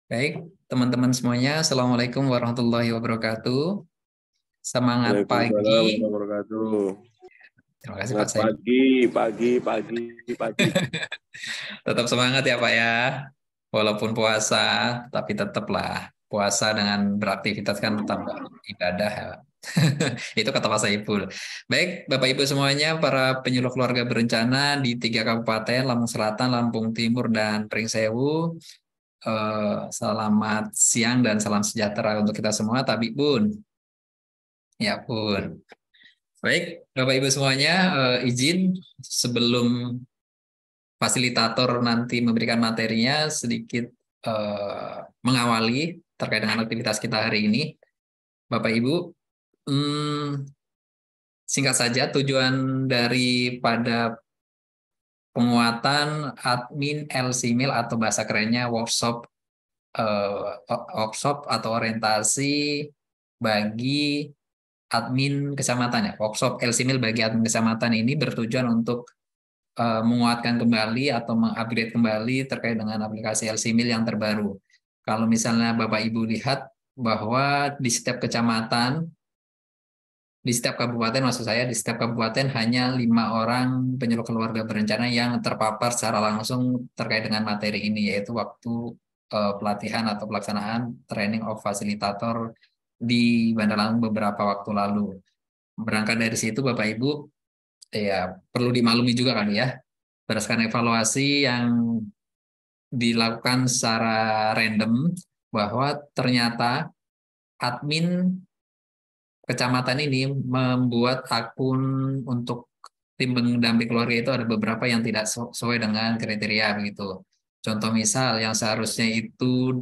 Baik, teman-teman semuanya, Assalamualaikum warahmatullahi wabarakatuh. Semangat Waalaikumsalam warahmatullahi pagi. wabarakatuh. Terima kasih Pak Selamat Said. pagi. Tetap semangat ya Pak ya. Walaupun puasa, tapi tetaplah puasa dengan beraktivitas kan tetap ibadah ya. Itu kata Pak Saiful. Baik, Bapak Ibu semuanya, para penyuluh keluarga berencana di 3 kabupaten, Lampung Selatan, Lampung Timur, dan Pringsewu. Selamat siang dan salam sejahtera untuk kita semua. Tapi Bun, ya pun. Baik, Bapak Ibu semuanya, izin sebelum fasilitator nanti memberikan materinya sedikit mengawali terkait dengan aktivitas kita hari ini. Bapak Ibu, singkat saja tujuan daripada penguatan admin LCMIL atau bahasa kerennya workshop atau orientasi bagi admin kecamatan ya. Workshop LCMIL bagi admin kecamatan ini bertujuan untuk menguatkan kembali atau mengupgrade kembali terkait dengan aplikasi LCMIL yang terbaru. Kalau misalnya Bapak Ibu lihat bahwa di setiap kecamatan, di setiap kabupaten, maksud saya di setiap kabupaten hanya 5 orang penyuluh keluarga berencana yang terpapar secara langsung terkait dengan materi ini, yaitu waktu pelatihan atau pelaksanaan training of fasilitator di Bandar Lampung beberapa waktu lalu. Berangkat dari situ, Bapak Ibu, ya perlu dimaklumi juga kan ya, berdasarkan evaluasi yang dilakukan secara random, bahwa ternyata admin kecamatan ini membuat akun untuk tim pendamping keluarga itu ada beberapa yang tidak sesuai dengan kriteria begitu. Contoh misal yang seharusnya itu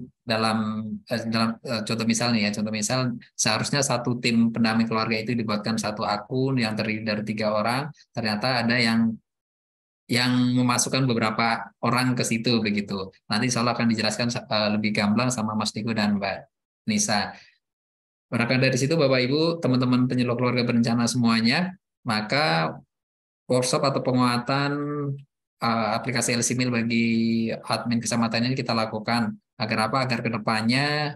contoh misal nih ya, contoh misal seharusnya satu tim pendamping keluarga itu dibuatkan satu akun yang terdiri dari 3 orang, ternyata ada yang memasukkan beberapa orang ke situ begitu. Nanti insya Allah akan dijelaskan lebih gamblang sama Mas Diko dan Mbak Nisa. Berangkat dari situ Bapak Ibu, teman-teman penyuluh keluarga berencana semuanya, maka workshop atau penguatan aplikasi LCMIL bagi admin kecamatan ini kita lakukan. Agar apa? Agar kedepannya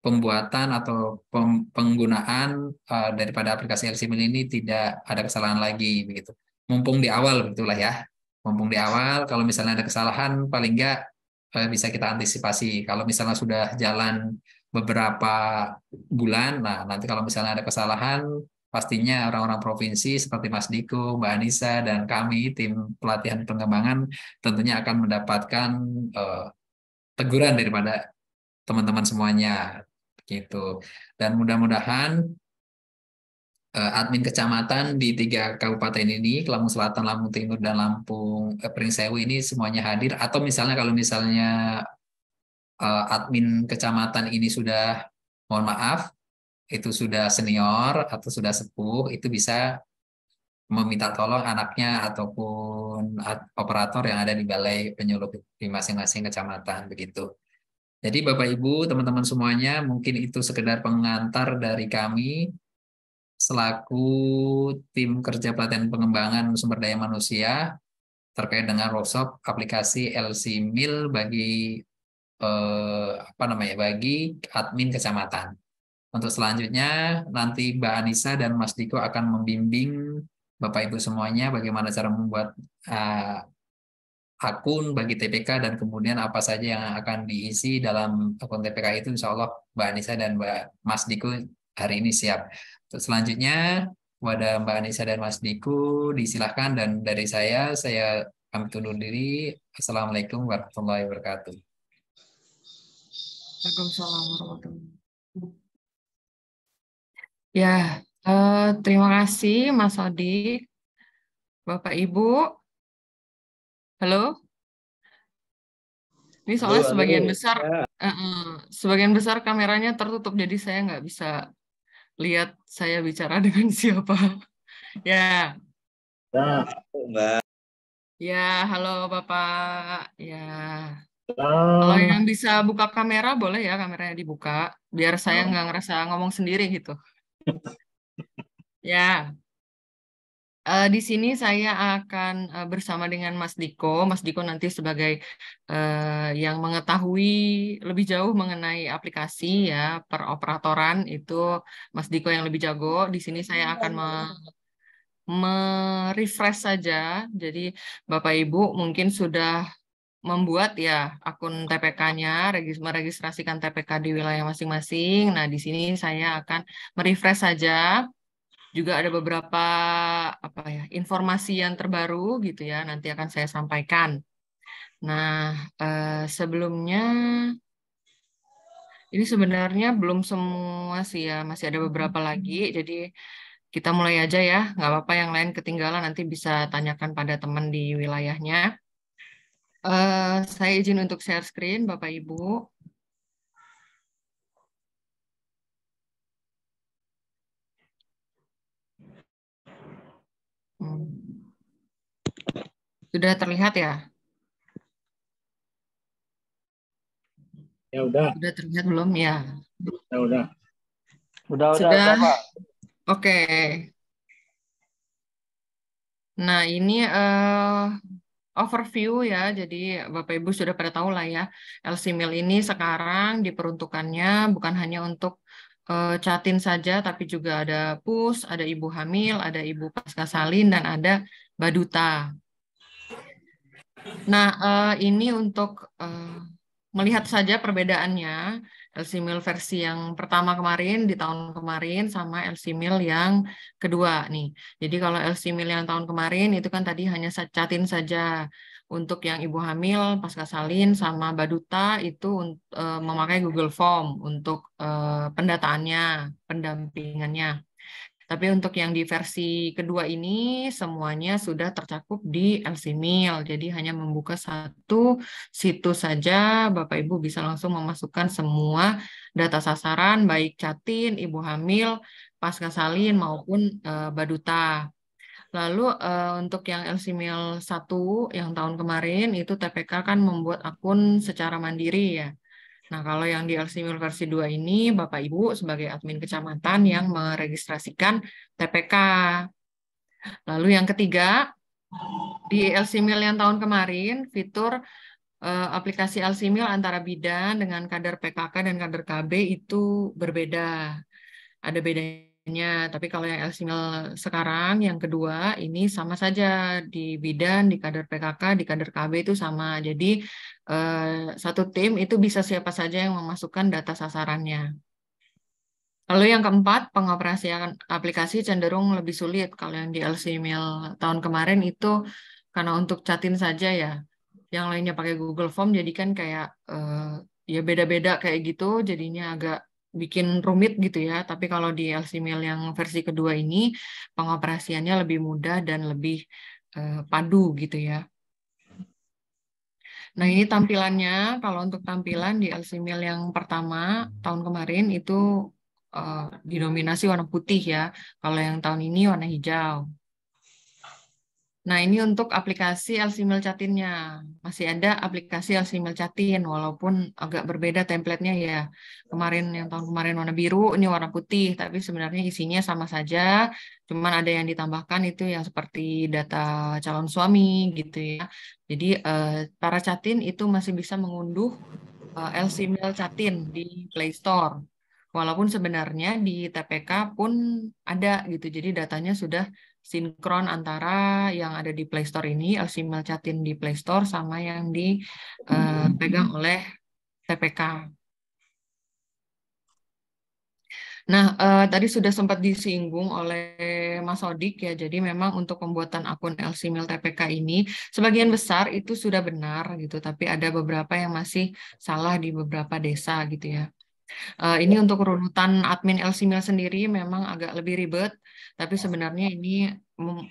pembuatan atau penggunaan daripada aplikasi LCMIL ini tidak ada kesalahan lagi begitu. Mumpung di awal begitulah ya. Mumpung di awal, kalau misalnya ada kesalahan paling enggak bisa kita antisipasi. Kalau misalnya sudah jalan beberapa bulan, nah nanti kalau misalnya ada kesalahan, pastinya orang-orang provinsi seperti Mas Diko, Mbak Anissa, dan kami tim pelatihan pengembangan tentunya akan mendapatkan eh, teguran daripada teman-teman semuanya gitu. Dan mudah-mudahan admin kecamatan di 3 kabupaten ini, Lampung Selatan, Lampung Timur, dan Lampung Pringsewu ini semuanya hadir. Atau misalnya kalau misalnya admin kecamatan ini sudah, mohon maaf, itu sudah senior atau sudah sepuh, itu bisa meminta tolong anaknya ataupun operator yang ada di balai penyuluh di masing-masing kecamatan begitu. Jadi Bapak Ibu, teman-teman semuanya, mungkin itu sekedar pengantar dari kami selaku tim kerja pelatihan pengembangan sumber daya manusia terkait dengan workshop aplikasi LCMIL bagi bagi admin kecamatan. Untuk selanjutnya nanti Mbak Anissa dan Mas Diko akan membimbing Bapak Ibu semuanya bagaimana cara membuat uh, akun bagi TPK dan kemudian apa saja yang akan diisi dalam akun TPK itu, insya Allah Mbak Anissa dan Mas Diko hari ini siap. Untuk selanjutnya kepada Mbak Anissa dan Mas Diko disilahkan, dan dari saya pamit undur diri. Assalamualaikum warahmatullahi wabarakatuh. Waalaikumsalam warahmatullahi wabarakatuh. Ya, terima kasih Mas Odik, Bapak Ibu. Halo? Ini soalnya Halo. sebagian besar kameranya tertutup, jadi saya nggak bisa lihat saya bicara dengan siapa. Ya, Mbak. ya, halo Bapak. Ya, kalau yang bisa buka kamera boleh ya, kameranya dibuka, biar saya nggak ngerasa ngomong sendiri gitu. Ya. Di sini saya akan bersama dengan Mas Diko. Mas Diko nanti sebagai yang mengetahui lebih jauh mengenai aplikasi ya, peroperatoran itu Mas Diko yang lebih jago. Di sini saya akan merefresh saja. Jadi Bapak Ibu mungkin sudah membuat ya akun TPK-nya, meregistrasikan TPK di wilayah masing-masing. Nah, di sini saya akan merefresh saja. Juga ada beberapa apa ya informasi yang terbaru gitu ya, nanti akan saya sampaikan. Nah, sebelumnya ini sebenarnya belum semua sih ya, masih ada beberapa lagi. Jadi kita mulai aja ya, nggak apa-apa yang lain ketinggalan nanti bisa tanyakan pada teman di wilayahnya. Saya izin untuk share screen, Bapak Ibu. Hmm. Sudah terlihat ya? Ya udah. Sudah terlihat belum ya? Ya udah. Sudah. Pak. Oke. Nah, ini overview ya. Jadi Bapak Ibu sudah pada tahu lah ya. LC Mail ini sekarang diperuntukannya bukan hanya untuk chatin saja, tapi juga ada push, ada ibu hamil, ada ibu pasca salin, dan ada baduta. Nah, ini untuk melihat saja perbedaannya LC Mail versi yang pertama kemarin di tahun kemarin sama LC Mail yang kedua nih. Jadi kalau LC Mail yang tahun kemarin itu kan tadi hanya chatin saja. Untuk yang ibu hamil, pasca salin sama baduta itu memakai Google Form untuk pendataannya, pendampingannya. Tapi untuk yang di versi kedua ini semuanya sudah tercakup di LCMIL. Jadi hanya membuka satu situs saja, Bapak Ibu bisa langsung memasukkan semua data sasaran, baik Catin, Ibu Hamil, pasca salin maupun Baduta. Lalu untuk yang LCMIL 1 yang tahun kemarin itu TPK kan membuat akun secara mandiri ya. Nah, kalau yang di LCMIL versi 2 ini, Bapak Ibu sebagai admin kecamatan yang meregistrasikan TPK. Lalu yang ketiga, di LCMIL yang tahun kemarin, fitur aplikasi LCMIL antara bidan dengan kader PKK dan kader KB itu berbeda. Ada bedanya, tapi kalau yang LCMIL sekarang, yang kedua, ini sama saja. Di bidan, di kader PKK, di kader KB itu sama. Jadi, satu tim itu bisa siapa saja yang memasukkan data sasarannya. Lalu yang keempat, pengoperasian aplikasi cenderung lebih sulit. Kalau yang di LCMail tahun kemarin itu karena untuk chatin saja ya, yang lainnya pakai Google Form, jadi kan kayak ya beda-beda kayak gitu, jadinya agak bikin rumit gitu ya. Tapi kalau di LCMail yang versi kedua ini, pengoperasiannya lebih mudah dan lebih padu gitu ya. Nah, ini tampilannya. Kalau untuk tampilan di LCMail yang pertama tahun kemarin itu didominasi warna putih ya. Kalau yang tahun ini warna hijau. Nah, ini untuk aplikasi LCMail Chatin-nya. Masih ada aplikasi LCMail Chatin, walaupun agak berbeda template-nya ya. Kemarin, yang tahun kemarin warna biru, ini warna putih. Tapi sebenarnya isinya sama saja. Cuman ada yang ditambahkan itu yang seperti data calon suami gitu ya. Jadi, para Chatin itu masih bisa mengunduh LCMail Chatin di Play Store. Walaupun sebenarnya di TPK pun ada gitu. Jadi datanya sudah sinkron antara yang ada di Play Store ini, LCMail Chatin di Play Store sama yang dipegang oleh TPK. Nah, tadi sudah sempat disinggung oleh Mas Odik ya. Jadi memang untuk pembuatan akun LCMail TPK ini sebagian besar itu sudah benar gitu, tapi ada beberapa yang masih salah di beberapa desa gitu ya. Ini untuk urutan admin LCMail sendiri memang agak lebih ribet, tapi sebenarnya ini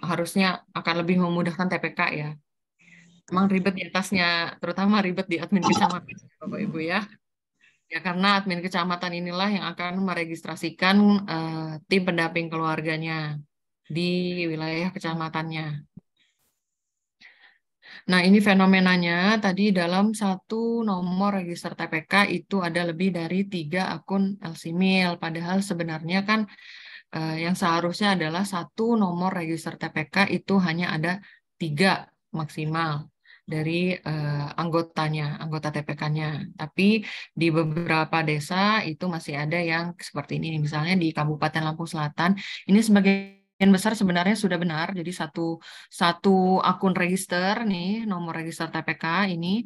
harusnya akan lebih memudahkan TPK ya. Memang ribet di atasnya, terutama ribet di admin kecamatan, Bapak Ibu ya. Ya karena admin kecamatan inilah yang akan meregistrasikan tim pendamping keluarganya di wilayah kecamatannya. Nah, ini fenomenanya tadi dalam satu nomor register TPK itu ada lebih dari 3 akun LCMail. Padahal sebenarnya kan yang seharusnya adalah satu nomor register TPK itu hanya ada 3 maksimal dari anggotanya, anggota TPK-nya. Tapi di beberapa desa itu masih ada yang seperti ini. Misalnya di Kabupaten Lampung Selatan, ini sebagian besar sebenarnya sudah benar. Jadi satu akun register nih, nomor register TPK ini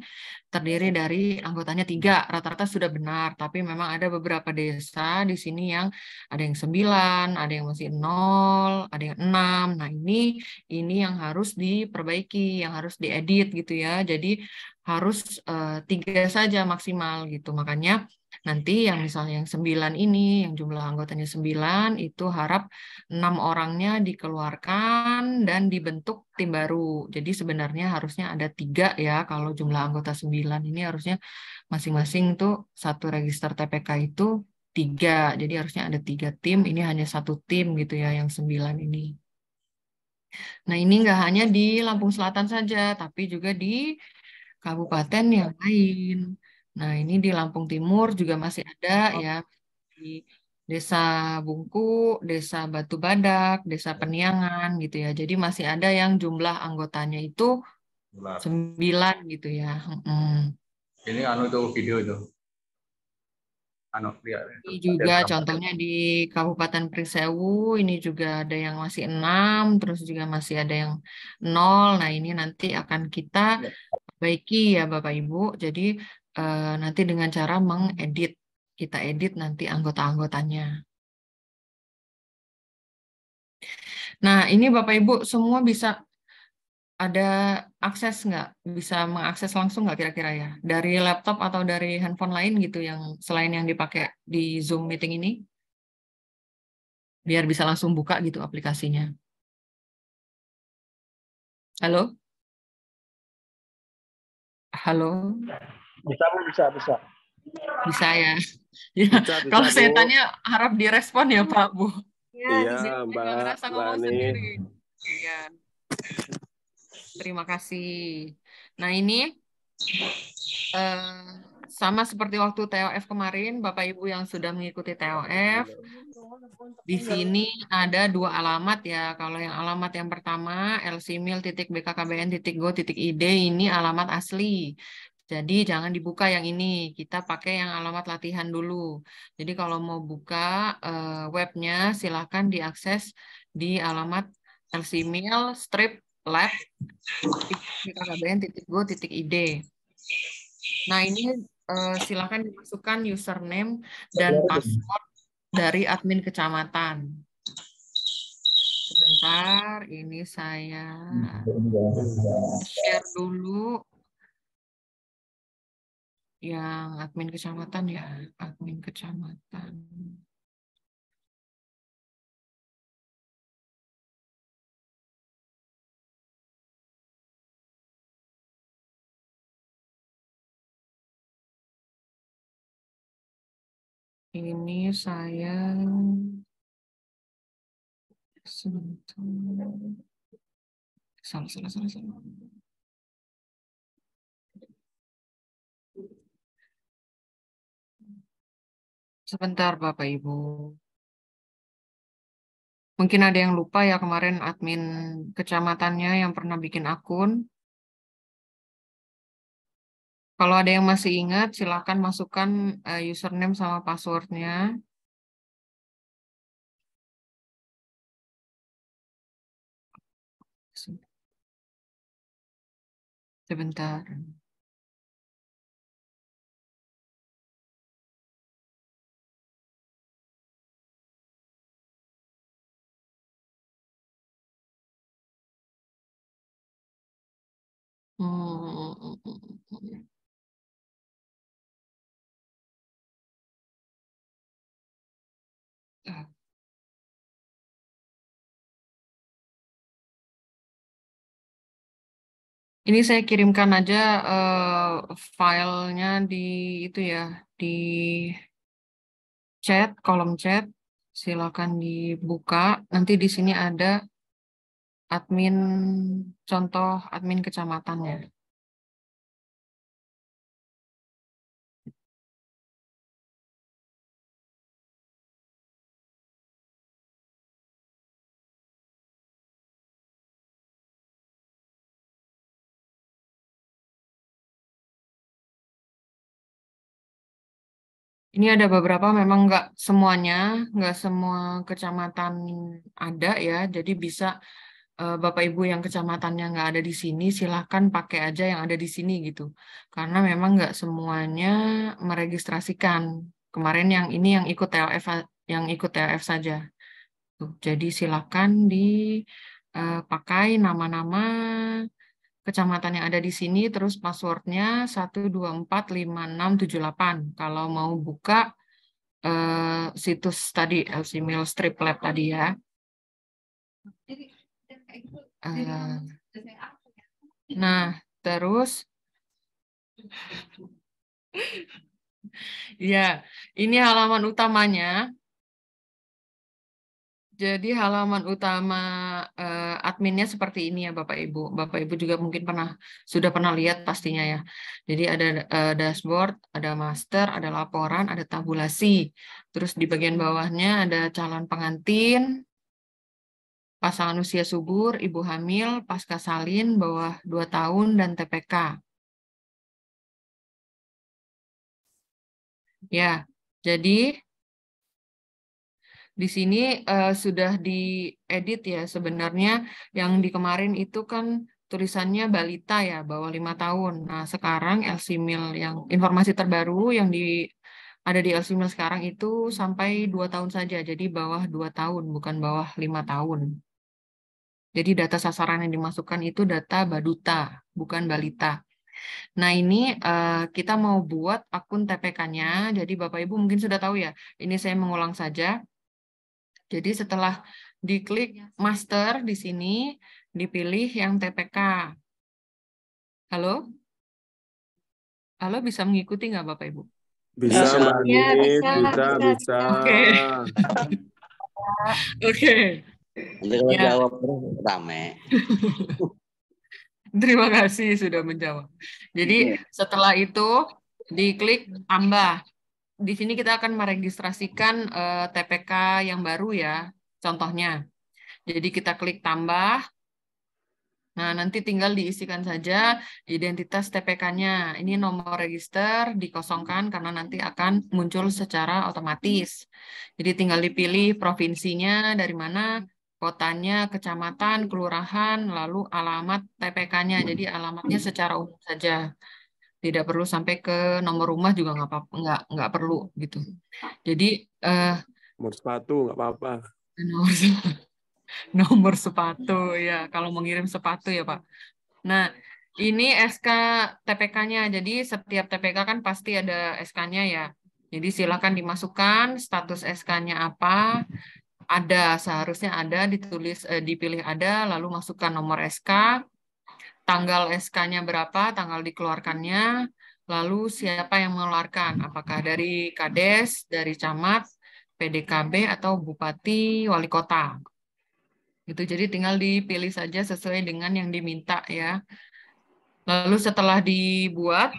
terdiri dari anggotanya 3, rata-rata sudah benar. Tapi memang ada beberapa desa di sini yang ada yang 9, ada yang masih 0, ada yang 6. Nah ini yang harus diperbaiki, yang harus diedit gitu ya. Jadi harus 3 saja maksimal gitu. Makanya nanti yang misalnya yang 9 ini, yang jumlah anggotanya 9, itu harap 6 orangnya dikeluarkan dan dibentuk tim baru. Jadi sebenarnya harusnya ada 3 ya, kalau jumlah anggota 9 ini harusnya masing-masing tuh satu register TPK itu 3. Jadi harusnya ada 3 tim, ini hanya satu tim gitu ya, yang 9 ini. Nah ini nggak hanya di Lampung Selatan saja, tapi juga di kabupaten yang lain. Nah ini di Lampung Timur juga masih ada ya, di Desa Bungku, Desa Batu Badak, Desa Peniangan gitu ya. Jadi masih ada yang jumlah anggotanya itu 9 gitu ya. Ini anu itu video itu. Anu lihat. Ini juga contohnya di Kabupaten Prisewu, ini juga ada yang masih 6, terus juga masih ada yang 0. Nah ini nanti akan kita perbaiki ya Bapak Ibu. Jadi nanti dengan cara mengedit, kita edit nanti anggota-anggotanya. Nah ini Bapak Ibu semua bisa ada akses nggak? Bisa mengakses langsung nggak kira-kira ya? Dari laptop atau dari handphone lain gitu yang selain yang dipakai di Zoom meeting ini? Biar bisa langsung buka gitu aplikasinya. Halo? Halo? Bisa, Bu, bisa. Bisa ya? Ya, Bisa, kalau saya Bu. tanya harap direspon ya Pak Bu. Iya, Biar Mbak, nggak ngerasa Mbak ngomong Ani. sendiri. Iya, terima kasih. Nah ini eh, sama seperti waktu TOF kemarin, Bapak Ibu yang sudah mengikuti TOF, di sini ada 2 alamat ya. Kalau yang alamat yang pertama, lcmil.bkkbn.go.id, ini alamat asli. Jadi jangan dibuka yang ini, kita pakai yang alamat latihan dulu. Jadi kalau mau buka webnya, silahkan diakses di alamat lcmil-lab.bkkbn.go.id. Nah ini silahkan dimasukkan username dan password dari admin kecamatan. Sebentar, ini saya share dulu yang admin kecamatan ya, admin kecamatan. Ini saya salah. Sebentar Bapak Ibu. Mungkin ada yang lupa ya kemarin admin kecamatannya yang pernah bikin akun. Kalau ada yang masih ingat, silakan masukkan username sama passwordnya. Sebentar. Ini saya kirimkan aja filenya di itu ya, di chat, kolom chat. Silakan dibuka. Nanti di sini ada admin contoh admin kecamatannya. Ini ada beberapa, memang nggak semua kecamatan ada ya. Jadi bisa Bapak Ibu yang kecamatannya nggak ada di sini, silahkan pakai aja yang ada di sini gitu. Karena memang nggak semuanya meregistrasikan. Kemarin yang ini yang ikut TLF saja. Tuh, jadi silahkan dipakai nama-nama kecamatan yang ada di sini, terus passwordnya 1245678. Kalau mau buka situs tadi, LCMIL Strip Lab tadi ya. Nah, terus ya, ini halaman utamanya. Jadi halaman utama adminnya seperti ini ya Bapak Ibu. Bapak Ibu juga mungkin sudah pernah lihat pastinya ya. Jadi ada dashboard, ada master, ada laporan, ada tabulasi. Terus di bagian bawahnya ada calon pengantin, pasangan usia subur, ibu hamil, pasca salin, bawah 2 tahun, dan TPK. Ya, jadi di sini sudah diedit ya. Sebenarnya yang di kemarin itu kan tulisannya balita ya, bawah 5 tahun. Nah, sekarang LCMIL yang informasi terbaru yang ada di LCMIL sekarang itu sampai 2 tahun saja. Jadi bawah 2 tahun, bukan bawah 5 tahun. Jadi data sasaran yang dimasukkan itu data baduta, bukan balita. Nah, ini kita mau buat akun TPK-nya. Jadi Bapak Ibu mungkin sudah tahu ya. Ini saya mengulang saja. Jadi setelah diklik master di sini, dipilih yang TPK. Halo? Halo, bisa mengikuti nggak Bapak Ibu? Bisa, Mbak Ya, Nit. bisa. Bisa. Oke. Oke. Nanti kalau Ya. jawab terus rame. Terima kasih sudah menjawab. Jadi setelah itu diklik tambah. Di sini kita akan meregistrasikan TPK yang baru ya, contohnya. Jadi kita klik tambah. Nah, nanti tinggal diisikan saja identitas TPK-nya. Ini nomor register dikosongkan karena nanti akan muncul secara otomatis. Jadi tinggal dipilih provinsinya dari mana, kotanya, kecamatan, kelurahan, lalu alamat TPK-nya. Jadi alamatnya secara umum saja. Tidak perlu sampai ke nomor rumah juga nggak perlu gitu. Jadi Nomor sepatu nggak apa-apa. nomor sepatu ya, kalau mengirim sepatu ya Pak. Nah, ini SK TPK-nya. Jadi setiap TPK kan pasti ada SK-nya ya. Jadi silakan dimasukkan status SK-nya apa. Ada, seharusnya ada, dipilih ada, lalu masukkan nomor SK, tanggal SK-nya berapa, tanggal dikeluarkannya, lalu siapa yang mengeluarkan, apakah dari Kades, dari Camat, PDKB, atau Bupati, Wali Kota. Gitu, jadi tinggal dipilih saja sesuai dengan yang diminta ya. Lalu setelah dibuat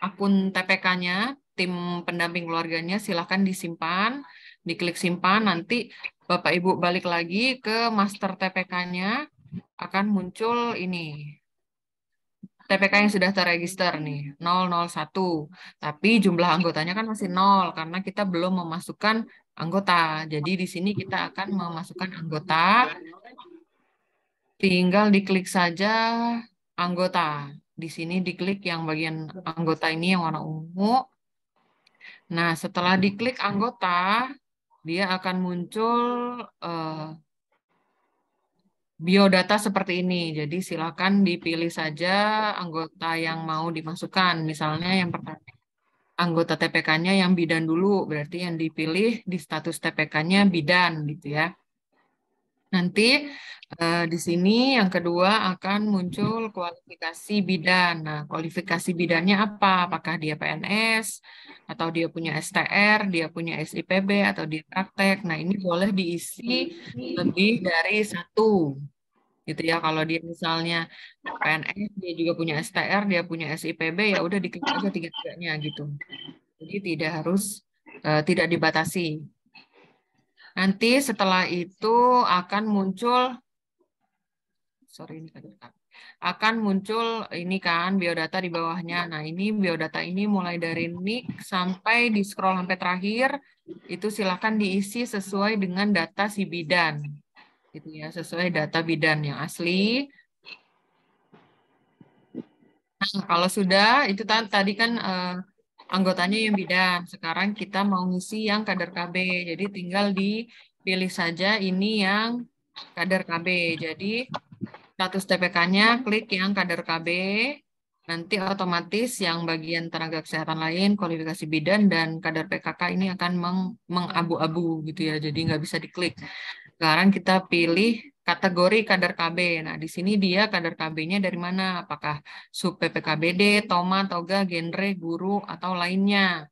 akun TPK-nya, tim pendamping keluarganya silahkan disimpan, diklik simpan, nanti Bapak Ibu balik lagi ke master TPK-nya, akan muncul ini. TPK yang sudah terregister nih, 001. Tapi jumlah anggotanya kan masih 0, karena kita belum memasukkan anggota. Jadi di sini kita akan memasukkan anggota, tinggal diklik saja anggota. Di sini diklik yang bagian anggota ini yang warna ungu. Nah, setelah diklik anggota, dia akan muncul biodata seperti ini. Jadi silakan dipilih saja anggota yang mau dimasukkan. Misalnya yang pertama, anggota TPK-nya yang bidan dulu. Berarti yang dipilih di status TPK-nya bidan gitu ya. Nanti di sini yang kedua akan muncul kualifikasi bidan. Nah, kualifikasi bidannya apa? Apakah dia PNS, atau dia punya STR, dia punya SIPB, atau dia praktek. Nah, ini boleh diisi lebih dari 1. Gitu ya, kalau dia misalnya PNS, dia juga punya STR, dia punya SIPB, ya udah diklik aja 3-3-nya gitu. Jadi tidak dibatasi. Nanti setelah itu akan muncul, sorry ini kan. akan muncul ini kan biodata di bawahnya. Nah, ini biodata ini mulai dari NIK sampai di scroll sampai terakhir, itu silakan diisi sesuai dengan data si bidan. Gitu ya, sesuai data bidan yang asli. Nah, kalau sudah, itu tadi kan anggotanya yang bidan. Sekarang kita mau ngisi yang kader KB. Jadi tinggal dipilih saja ini yang kader KB. Jadi status TPK-nya klik yang kader KB. Nanti otomatis yang bagian tenaga kesehatan lain, kualifikasi bidan, dan kader PKK ini akan mengabu-abu gitu ya. Jadi nggak bisa diklik. Sekarang kita pilih kategori kader KB. Nah, di sini dia kader KB-nya dari mana? Apakah sub PPKBD, Toma, Toga, Genre, Guru, atau lainnya?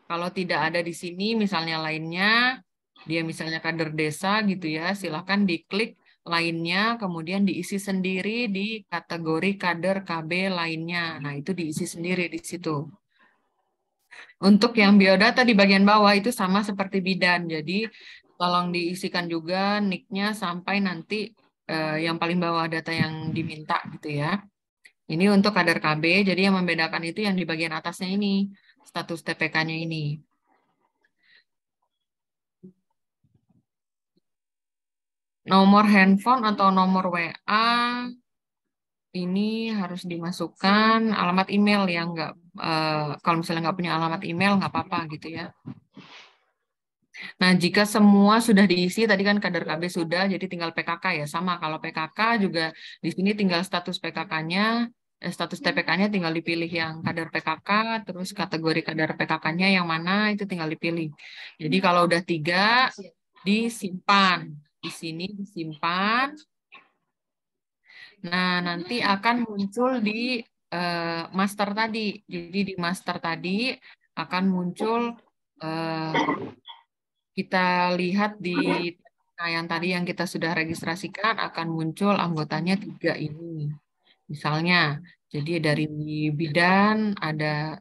Kalau tidak ada di sini, misalnya lainnya, dia misalnya kader desa gitu ya, silahkan diklik lainnya, kemudian diisi sendiri di kategori kader KB lainnya. Nah, itu diisi sendiri di situ. Untuk yang biodata di bagian bawah itu sama seperti bidan, jadi tolong diisikan juga nick-nya sampai nanti yang paling bawah data yang diminta gitu ya. Ini untuk kader KB, jadi yang membedakan itu yang di bagian atasnya ini, status TPK-nya ini. Nomor handphone atau nomor WA ini harus dimasukkan alamat email yang nggak, kalau misalnya nggak punya alamat email nggak apa-apa gitu ya. Nah, jika semua sudah diisi, tadi kan kader KB sudah, jadi tinggal PKK ya. Sama, kalau PKK juga di sini tinggal status PKK-nya, status TPK-nya tinggal dipilih yang kader PKK, terus kategori kader PKK-nya yang mana, itu tinggal dipilih. Jadi kalau udah 3, disimpan. Di sini disimpan. Nah, nanti akan muncul di master tadi. Jadi di master tadi akan muncul kita lihat di yang tadi yang kita sudah registrasikan akan muncul anggotanya 3 ini. Misalnya, jadi dari bidan ada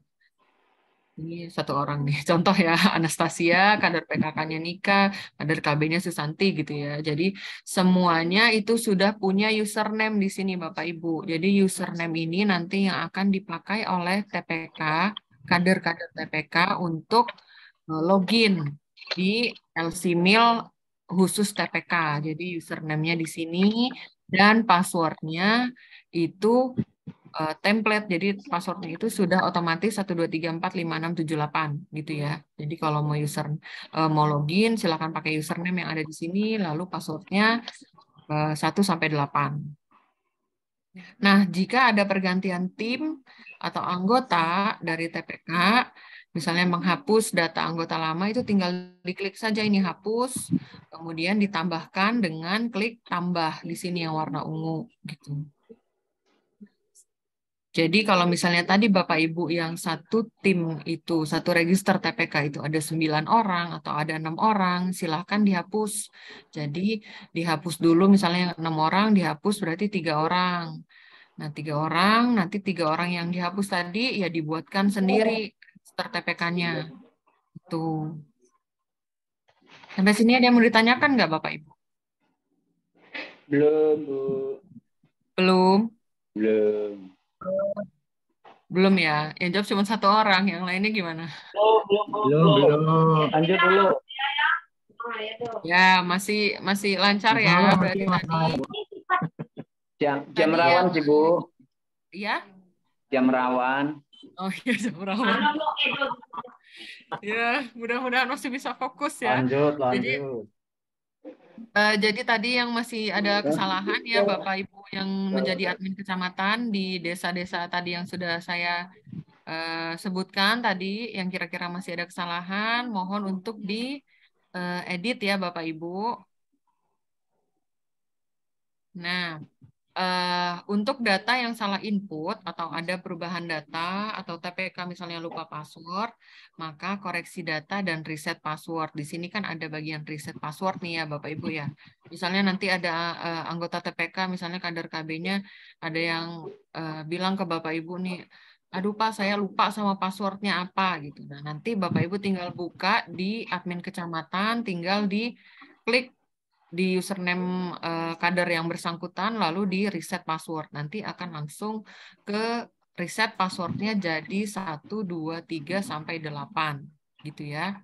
ini 1 orang nih. Contoh ya, Anastasia, kader PKK-nya Nika, kader KB-nya Susanti gitu ya. Jadi semuanya itu sudah punya username di sini Bapak Ibu. Jadi username ini nanti yang akan dipakai oleh TPK, kader-kader TPK untuk login di LCMIL khusus TPK. Jadi username-nya di sini dan password-nya itu template. Jadi passwordnya itu sudah otomatis 1234567 gitu ya. Jadi kalau mau mau login silakan pakai username yang ada di sini, lalu passwordnya 1-8. Nah, jika ada pergantian tim atau anggota dari TPK, misalnya menghapus data anggota lama, itu tinggal diklik saja ini hapus, kemudian ditambahkan dengan klik tambah di sini yang warna ungu gitu. Jadi kalau misalnya tadi Bapak Ibu yang satu tim itu, satu register TPK itu ada 9 orang atau ada 6 orang, silahkan dihapus. Jadi dihapus dulu misalnya 6 orang, dihapus berarti 3 orang. Nah 3 orang, nanti 3 orang yang dihapus tadi ya dibuatkan sendiri register TPK-nya. Itu. Sampai sini ada yang mau ditanyakan nggak Bapak Ibu? Belum, Bu. Belum? Belum. Belum ya? Yang jawab cuma 1 orang, yang lainnya gimana? Belum. Lanjut dulu. Ya, masih lancar ya. Berarti tadi Jam rawan sih, Bu. ya? Jam rawan. Oh iya, jam rawan. Ya, mudah-mudahan masih bisa fokus ya. Lanjut. Jadi tadi yang masih ada kesalahan ya Bapak Ibu yang menjadi admin kecamatan di desa-desa tadi yang sudah saya sebutkan tadi, yang kira-kira masih ada kesalahan, mohon untuk diedit ya Bapak Ibu. Nah, untuk data yang salah input atau ada perubahan data atau TPK misalnya lupa password, maka koreksi data dan reset password. Di sini kan ada bagian reset password nih ya Bapak Ibu ya. Misalnya nanti ada anggota TPK, misalnya kader KB-nya ada yang bilang ke Bapak Ibu nih, aduh Pak saya lupa sama passwordnya apa gitu. Nah nanti Bapak Ibu tinggal buka di admin kecamatan, tinggal di klik di username kader yang bersangkutan, lalu di reset password. Nanti akan langsung ke reset passwordnya jadi 1, 2, 3, sampai 8. Gitu ya.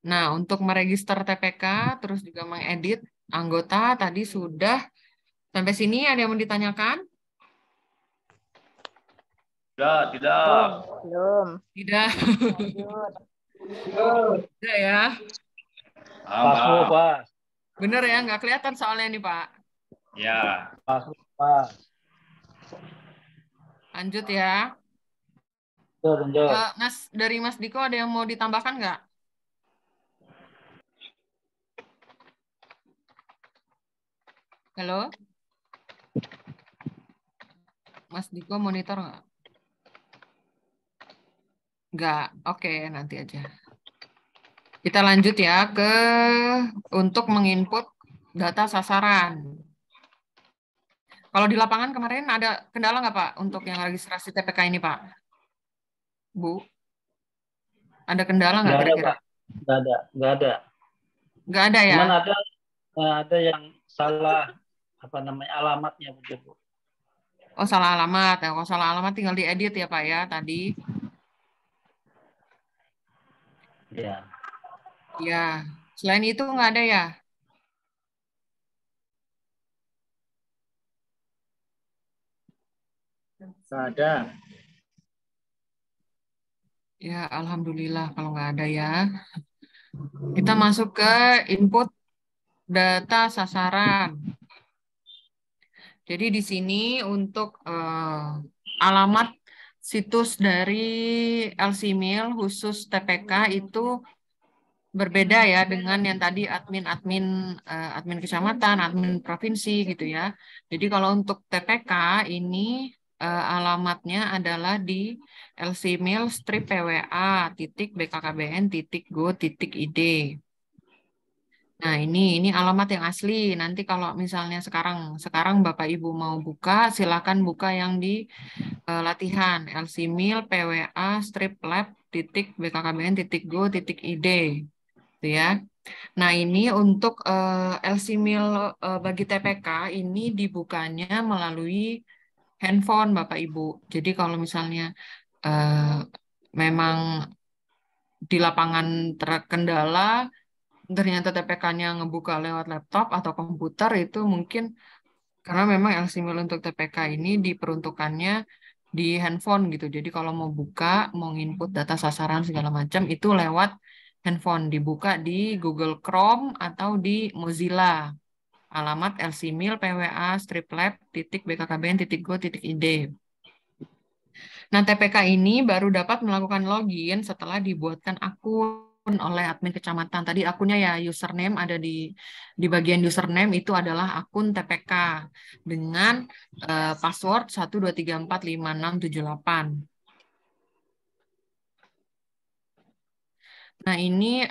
Nah, untuk meregister TPK, terus juga mengedit anggota, tadi sudah. Sampai sini ada yang mau ditanyakan? Tidak. Belum. Tidak. Lanjut. Tidak ya. Pak. Bener ya, nggak kelihatan soalnya nih Pak. Ya. Pak. Lanjut ya. Lanjut. Dari Mas Diko ada yang mau ditambahkan nggak? Halo? Mas Diko monitor nggak? Nggak. Oke, nanti aja. Kita lanjut ya ke untuk menginput data sasaran. Kalau di lapangan kemarin ada kendala nggak Pak untuk yang registrasi TPK ini Pak? Bu? Ada kendala nggak kira-kira? Nggak ada. Nggak ada ya? Cuman ada yang salah alamatnya begitu. Oh, salah alamat. Ya, kalau salah alamat tinggal diedit ya Pak ya tadi. Ya. Ya. Selain itu nggak ada ya? Nggak ada. Ya, alhamdulillah kalau nggak ada ya. Kita masuk ke input data sasaran. Jadi di sini untuk alamat situs dari LCMIL khusus TPK itu berbeda ya dengan yang tadi admin kecamatan, admin provinsi gitu ya. Jadi kalau untuk TPK ini alamatnya adalah di lcmil-pwa.bkkbn.go.id. Nah, ini alamat yang asli. Nanti kalau misalnya sekarang Bapak Ibu mau buka, silakan buka yang di latihan lcmil-pwa.lab.bkkbn.go.id. Gitu ya. Nah, ini untuk LCMIL bagi TPK ini dibukanya melalui handphone Bapak Ibu. Jadi kalau misalnya memang di lapangan terkendala, ternyata TPK-nya ngebuka lewat laptop atau komputer, itu mungkin karena memang LCMIL untuk TPK ini diperuntukannya di handphone gitu. Jadi kalau mau buka, mau input data sasaran segala macam itu lewat handphone, dibuka di Google Chrome atau di Mozilla. Alamat lcmil-pwa.lab.bkkbn.go.id. Nah, TPK ini baru dapat melakukan login setelah dibuatkan akun oleh admin kecamatan. Tadi akunnya ya username ada di bagian username itu adalah akun TPK dengan password 123456778. Nah, ini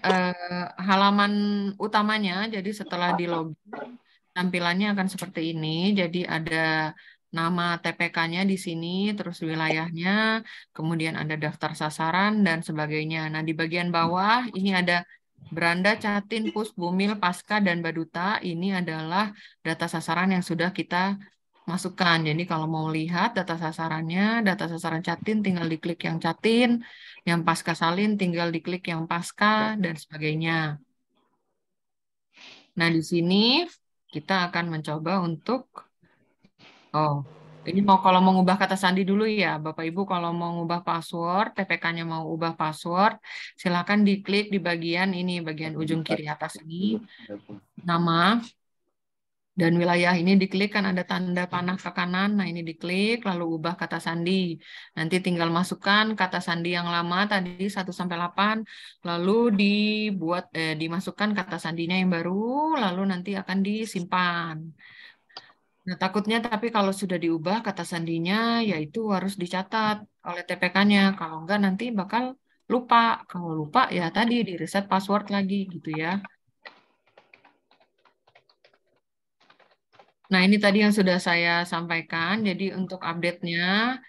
halaman utamanya. Jadi setelah di login tampilannya akan seperti ini. Jadi ada nama TPK-nya di sini, terus wilayahnya, kemudian ada daftar sasaran, dan sebagainya. Nah, di bagian bawah ini ada Beranda, Catin, Pus, Bumil, Pasca, dan Baduta. Ini adalah data sasaran yang sudah kita masukkan. Jadi kalau mau lihat data sasarannya, data sasaran Catin tinggal diklik yang Catin, yang Pasca Salin tinggal diklik yang Pasca, dan sebagainya. Nah, di sini kita akan mencoba untuk ini kalau mau ngubah kata sandi dulu ya, Bapak Ibu kalau mau ngubah password, TPK-nya mau ubah password, silakan diklik di bagian ini, bagian ujung kiri atas ini, nama dan wilayah ini diklik kan ada tanda panah ke kanan, nah ini diklik lalu ubah kata sandi. Nanti tinggal masukkan kata sandi yang lama tadi 1-8, lalu dimasukkan kata sandinya yang baru, lalu nanti akan disimpan. Nah, takutnya tapi kalau sudah diubah kata sandinya, yaitu harus dicatat oleh TPK-nya. Kalau enggak nanti bakal lupa. Kalau lupa ya tadi di reset password lagi gitu ya. Nah, ini tadi yang sudah saya sampaikan. Jadi untuk update-nya,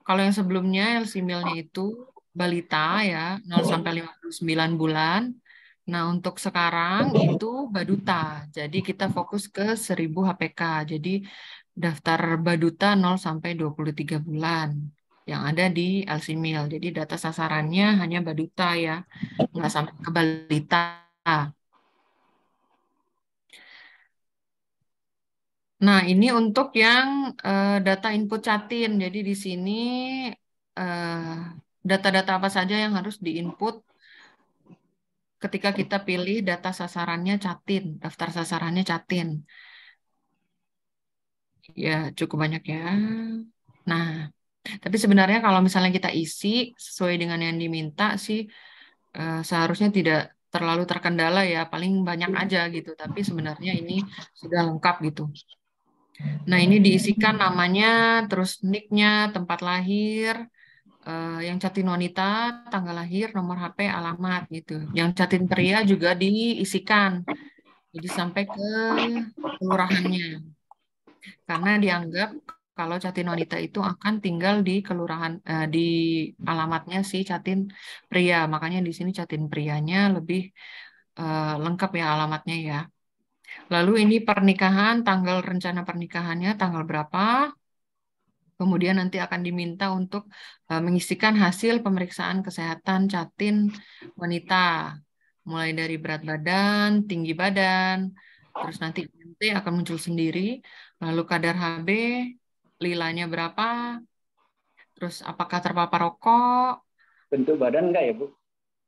kalau yang sebelumnya LCMIL-nya itu balita ya, 0 sampai 59 bulan. Nah, untuk sekarang itu baduta. Jadi kita fokus ke 1000 HPK. Jadi daftar baduta 0 sampai 23 bulan yang ada di LCMIL. Jadi data sasarannya hanya baduta ya, nggak sampai ke balita. Nah, ini untuk yang data input Catin. Jadi di sini data-data apa saja yang harus diinput ketika kita pilih data sasarannya Catin, daftar sasarannya Catin. Ya, cukup banyak ya. Nah, tapi sebenarnya kalau misalnya kita isi sesuai dengan yang diminta sih seharusnya tidak terlalu terkendala ya, paling banyak aja gitu. Tapi sebenarnya ini sudah lengkap gitu. Nah, ini diisikan namanya, terus nick-nya, tempat lahir, yang Catin wanita, tanggal lahir, nomor HP, alamat gitu. Yang Catin pria juga diisikan. Jadi sampai ke kelurahannya. Karena dianggap kalau Catin wanita itu akan tinggal di kelurahan di alamatnya si Catin pria. Makanya di sini Catin prianya lebih lengkap ya alamatnya ya. Lalu ini pernikahan, tanggal rencana pernikahannya tanggal berapa? Kemudian nanti akan diminta untuk mengisikan hasil pemeriksaan kesehatan Catin wanita. Mulai dari berat badan, tinggi badan, terus nanti IMT akan muncul sendiri, lalu kadar HB, lilanya berapa, terus apakah terpapar rokok, Bentuk badan enggak ya, Bu?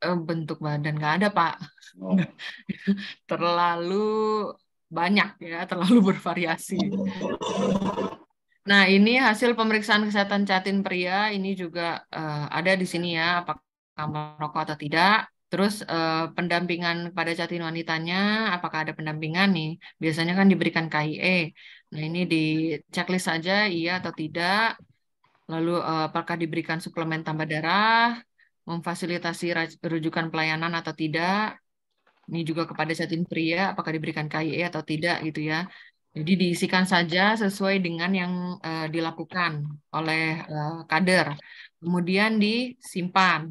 bentuk badan nggak ada, Pak. Oh. Terlalu banyak ya, terlalu bervariasi. Nah, ini hasil pemeriksaan kesehatan Catin pria, ini juga ada di sini ya, apakah merokok atau tidak. Terus pendampingan pada Catin wanitanya, apakah ada pendampingan nih? Biasanya kan diberikan KIE. Nah, ini di checklist saja iya atau tidak. Lalu apakah diberikan suplemen tambah darah, memfasilitasi rujukan pelayanan atau tidak. Ini juga kepada Catin pria, apakah diberikan KIE atau tidak gitu ya. Jadi diisikan saja sesuai dengan yang dilakukan oleh kader. Kemudian disimpan.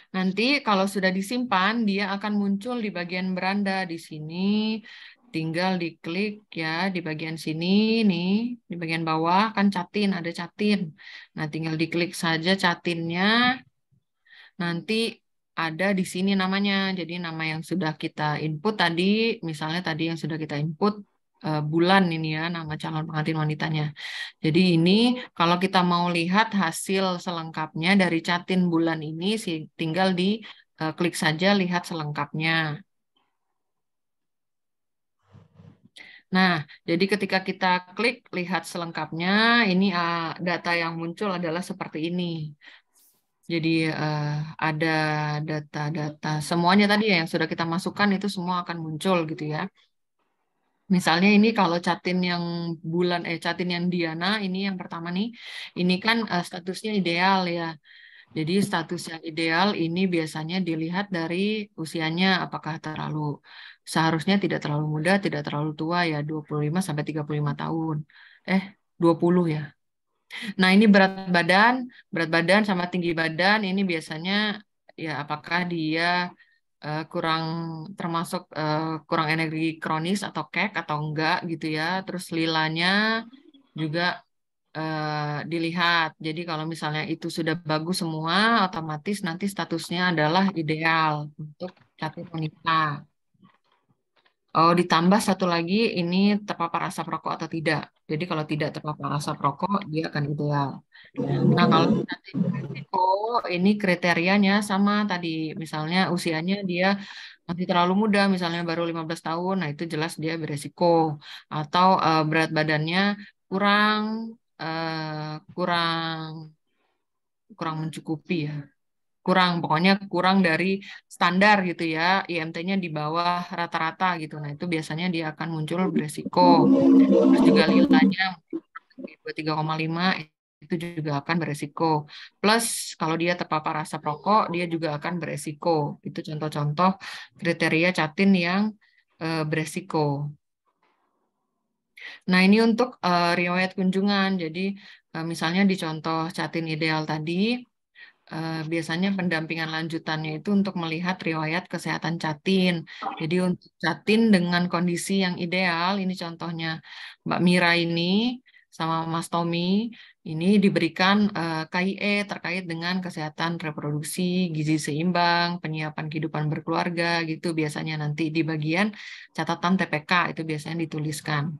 Nanti kalau sudah disimpan, dia akan muncul di bagian beranda di sini. Tinggal diklik ya di bagian sini nih, di bagian bawah kan Catin, ada Catin. Nah, tinggal diklik saja Catinnya. Nanti ada di sini namanya. Jadi nama yang sudah kita input tadi, misalnya tadi yang sudah kita input bulan ini ya, nama calon pengantin wanitanya. Jadi ini kalau kita mau lihat hasil selengkapnya dari Catin bulan ini, tinggal di klik saja lihat selengkapnya. Nah, jadi ketika kita klik lihat selengkapnya, ini data yang muncul adalah seperti ini. Jadi ada data-data semuanya tadi ya yang sudah kita masukkan itu semua akan muncul gitu ya. Misalnya ini kalau Catin yang bulan Catin yang Diana ini yang pertama nih, ini kan statusnya ideal ya. Jadi status yang ideal ini biasanya dilihat dari usianya apakah seharusnya tidak terlalu muda, tidak terlalu tua ya 25 sampai 35 tahun. 20 ya. Nah, ini berat badan sama tinggi badan ini biasanya ya apakah dia kurang termasuk kurang energi kronis atau kek atau enggak gitu ya. Terus lilanya juga dilihat. Jadi kalau misalnya itu sudah bagus semua, otomatis nanti statusnya adalah ideal untuk Catin wanita. Oh, ditambah satu lagi, ini terpapar asap rokok atau tidak. Jadi kalau tidak terpapar asap rokok, dia akan ideal. Nah, kalau Catin beresiko, ini kriterianya sama tadi. Misalnya usianya dia masih terlalu muda, misalnya baru 15 tahun, nah itu jelas dia beresiko. Atau berat badannya kurang kurang mencukupi ya. Pokoknya kurang dari standar gitu ya, IMT-nya di bawah rata-rata gitu. Nah, itu biasanya dia akan muncul beresiko. Terus juga lilanya 23,5 itu juga akan beresiko. Plus kalau dia terpapar asap rokok, dia juga akan beresiko. Itu contoh-contoh kriteria Catin yang beresiko. Nah, ini untuk riwayat kunjungan. Jadi misalnya di contoh Catin ideal tadi, biasanya pendampingan lanjutannya itu untuk melihat riwayat kesehatan Catin. Jadi untuk Catin dengan kondisi yang ideal, ini contohnya Mbak Mira ini sama Mas Tommy, ini diberikan KIE terkait dengan kesehatan reproduksi, gizi seimbang, penyiapan kehidupan berkeluarga gitu biasanya nanti di bagian catatan TPK itu biasanya dituliskan.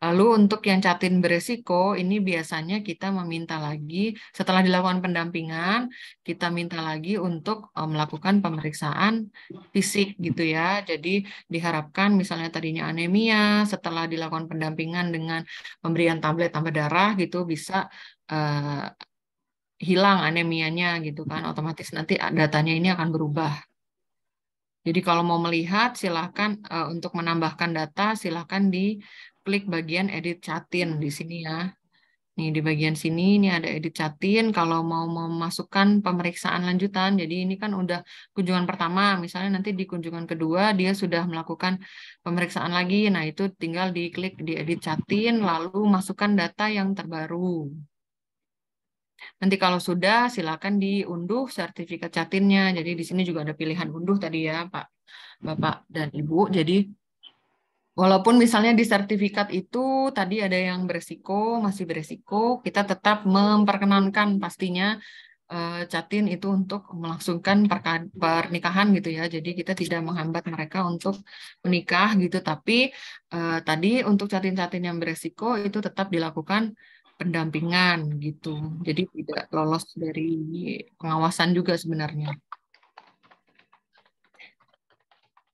Lalu untuk yang Catin beresiko, ini biasanya kita meminta lagi, setelah dilakukan pendampingan, kita minta lagi untuk melakukan pemeriksaan fisik gitu ya. Jadi diharapkan misalnya tadinya anemia, setelah dilakukan pendampingan dengan pemberian tablet tambah darah gitu, bisa hilang anemianya gitu kan. Otomatis nanti datanya ini akan berubah. Jadi kalau mau melihat, silahkan untuk menambahkan data, silahkan diklik bagian edit Catin di sini ya. Nih di bagian sini ini ada edit Catin. Kalau mau memasukkan pemeriksaan lanjutan, jadi ini kan udah kunjungan pertama. Misalnya nanti di kunjungan kedua dia sudah melakukan pemeriksaan lagi. Nah itu tinggal diklik di edit Catin, lalu masukkan data yang terbaru. Nanti kalau sudah, silakan diunduh sertifikat Catinnya. Jadi di sini juga ada pilihan unduh tadi ya, Pak, Bapak dan Ibu. Jadi walaupun misalnya di sertifikat itu tadi ada yang beresiko, masih beresiko, kita tetap memperkenankan pastinya Catin itu untuk melangsungkan pernikahan gitu ya. Jadi kita tidak menghambat mereka untuk menikah gitu. Tapi tadi untuk Catin-Catin yang beresiko itu tetap dilakukan pendampingan gitu. Jadi tidak lolos dari pengawasan juga sebenarnya.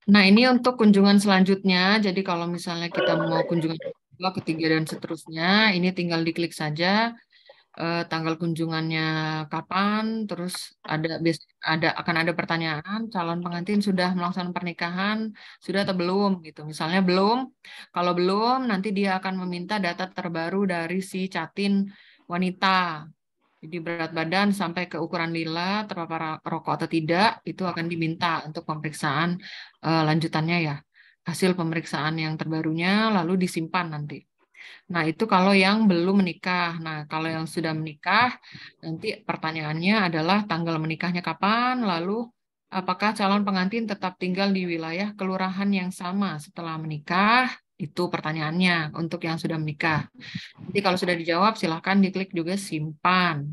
Nah, ini untuk kunjungan selanjutnya. Jadi kalau misalnya kita mau kunjungan kedua, ketiga, dan seterusnya, ini tinggal diklik saja tanggal kunjungannya kapan, terus akan ada pertanyaan, calon pengantin sudah melaksanakan pernikahan, sudah atau belum gitu. Misalnya belum, kalau belum nanti dia akan meminta data terbaru dari si Catin wanita. Jadi berat badan sampai ke ukuran lila, terpapar rokok atau tidak, itu akan diminta untuk pemeriksaan lanjutannya ya. Hasil pemeriksaan yang terbarunya lalu disimpan nanti. Nah, itu kalau yang belum menikah. Nah, kalau yang sudah menikah, nanti pertanyaannya adalah tanggal menikahnya kapan, lalu apakah calon pengantin tetap tinggal di wilayah kelurahan yang sama setelah menikah? Itu pertanyaannya untuk yang sudah menikah. Nanti kalau sudah dijawab, silahkan diklik juga simpan.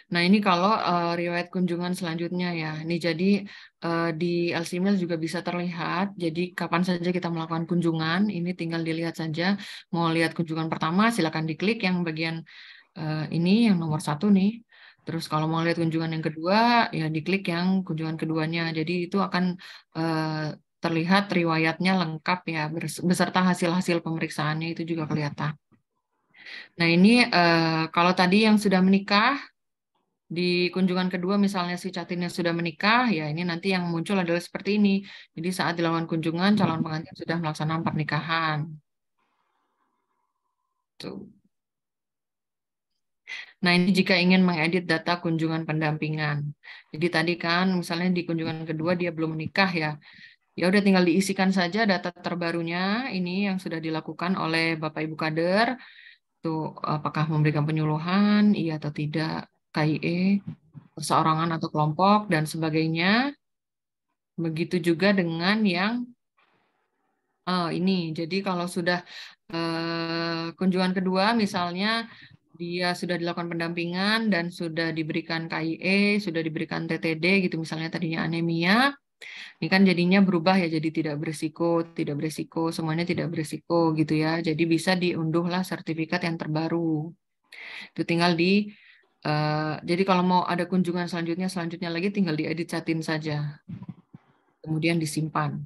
Nah, ini kalau riwayat kunjungan selanjutnya ya. Ini jadi di LCMIL juga bisa terlihat. Jadi kapan saja kita melakukan kunjungan, ini tinggal dilihat saja. Mau lihat kunjungan pertama, silakan diklik yang bagian ini, yang nomor 1 nih. Terus kalau mau lihat kunjungan yang kedua, ya diklik yang kunjungan keduanya. Jadi itu akan terlihat riwayatnya lengkap ya, beserta hasil-hasil pemeriksaannya itu juga kelihatan. Nah, ini kalau tadi yang sudah menikah, di kunjungan kedua misalnya si Catinnya sudah menikah, ya ini nanti yang muncul adalah seperti ini. Jadi saat dilakukan kunjungan, calon pengantin sudah melaksanakan pernikahan. Tuh. Nah, ini jika ingin mengedit data kunjungan pendampingan. Jadi tadi kan misalnya di kunjungan kedua dia belum menikah ya. Ya udah tinggal diisikan saja data terbarunya ini yang sudah dilakukan oleh Bapak Ibu kader. Tuh apakah memberikan penyuluhan, iya atau tidak, KIE, perseorangan atau kelompok dan sebagainya. Begitu juga dengan yang ini. Jadi kalau sudah kunjungan kedua misalnya dia sudah dilakukan pendampingan dan sudah diberikan KIE, sudah diberikan TTD gitu misalnya tadinya anemia, ini kan jadinya berubah ya jadi tidak beresiko, semuanya tidak beresiko gitu ya. Jadi bisa diunduhlah sertifikat yang terbaru. Itu tinggal jadi kalau mau ada kunjungan selanjutnya lagi tinggal diedit Catin saja. Kemudian disimpan.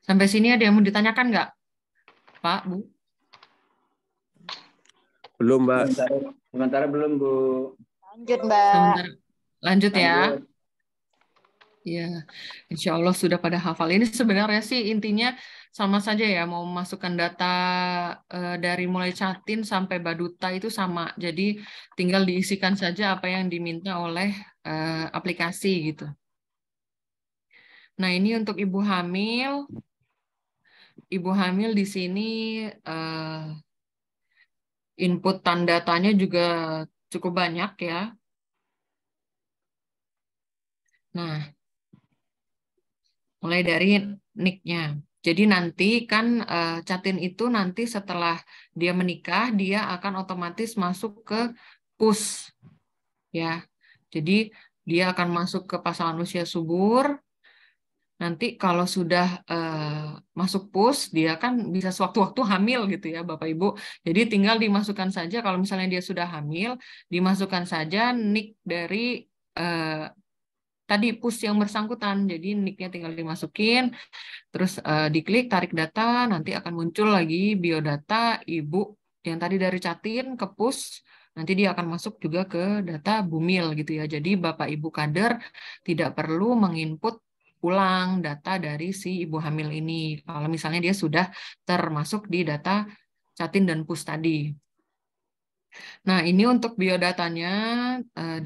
Sampai sini ada yang mau ditanyakan nggak, Pak, Bu? Belum, Mbak. Sementara belum, Bu. Lanjut, Mbak. Sebentar. Lanjut ya. Lanjut. Ya, insya Allah sudah pada hafal. Ini sebenarnya sih intinya sama saja ya, mau memasukkan data dari mulai Catin sampai Baduta itu sama. Jadi tinggal diisikan saja apa yang diminta oleh aplikasi gitu. Nah, ini untuk ibu hamil. Ibu hamil di sini input datanya juga cukup banyak ya. Nah, mulai dari NIK-nya. Jadi nanti kan Catin itu nanti setelah dia menikah, dia akan otomatis masuk ke PUS. Ya. Jadi dia akan masuk ke pasangan usia subur. Nanti kalau sudah masuk PUS, dia kan bisa sewaktu-waktu hamil gitu ya Bapak Ibu. Jadi tinggal dimasukkan saja, kalau misalnya dia sudah hamil, dimasukkan saja NIK dari tadi PUS yang bersangkutan. Jadi NIK-nya tinggal dimasukin, terus diklik tarik data, nanti akan muncul lagi biodata ibu yang tadi dari Catin ke PUS, nanti dia akan masuk juga ke data Bumil gitu ya. Jadi Bapak Ibu kader tidak perlu menginput ulang data dari si ibu hamil ini. Kalau misalnya dia sudah termasuk di data Catin dan PUS tadi. Nah, ini untuk biodatanya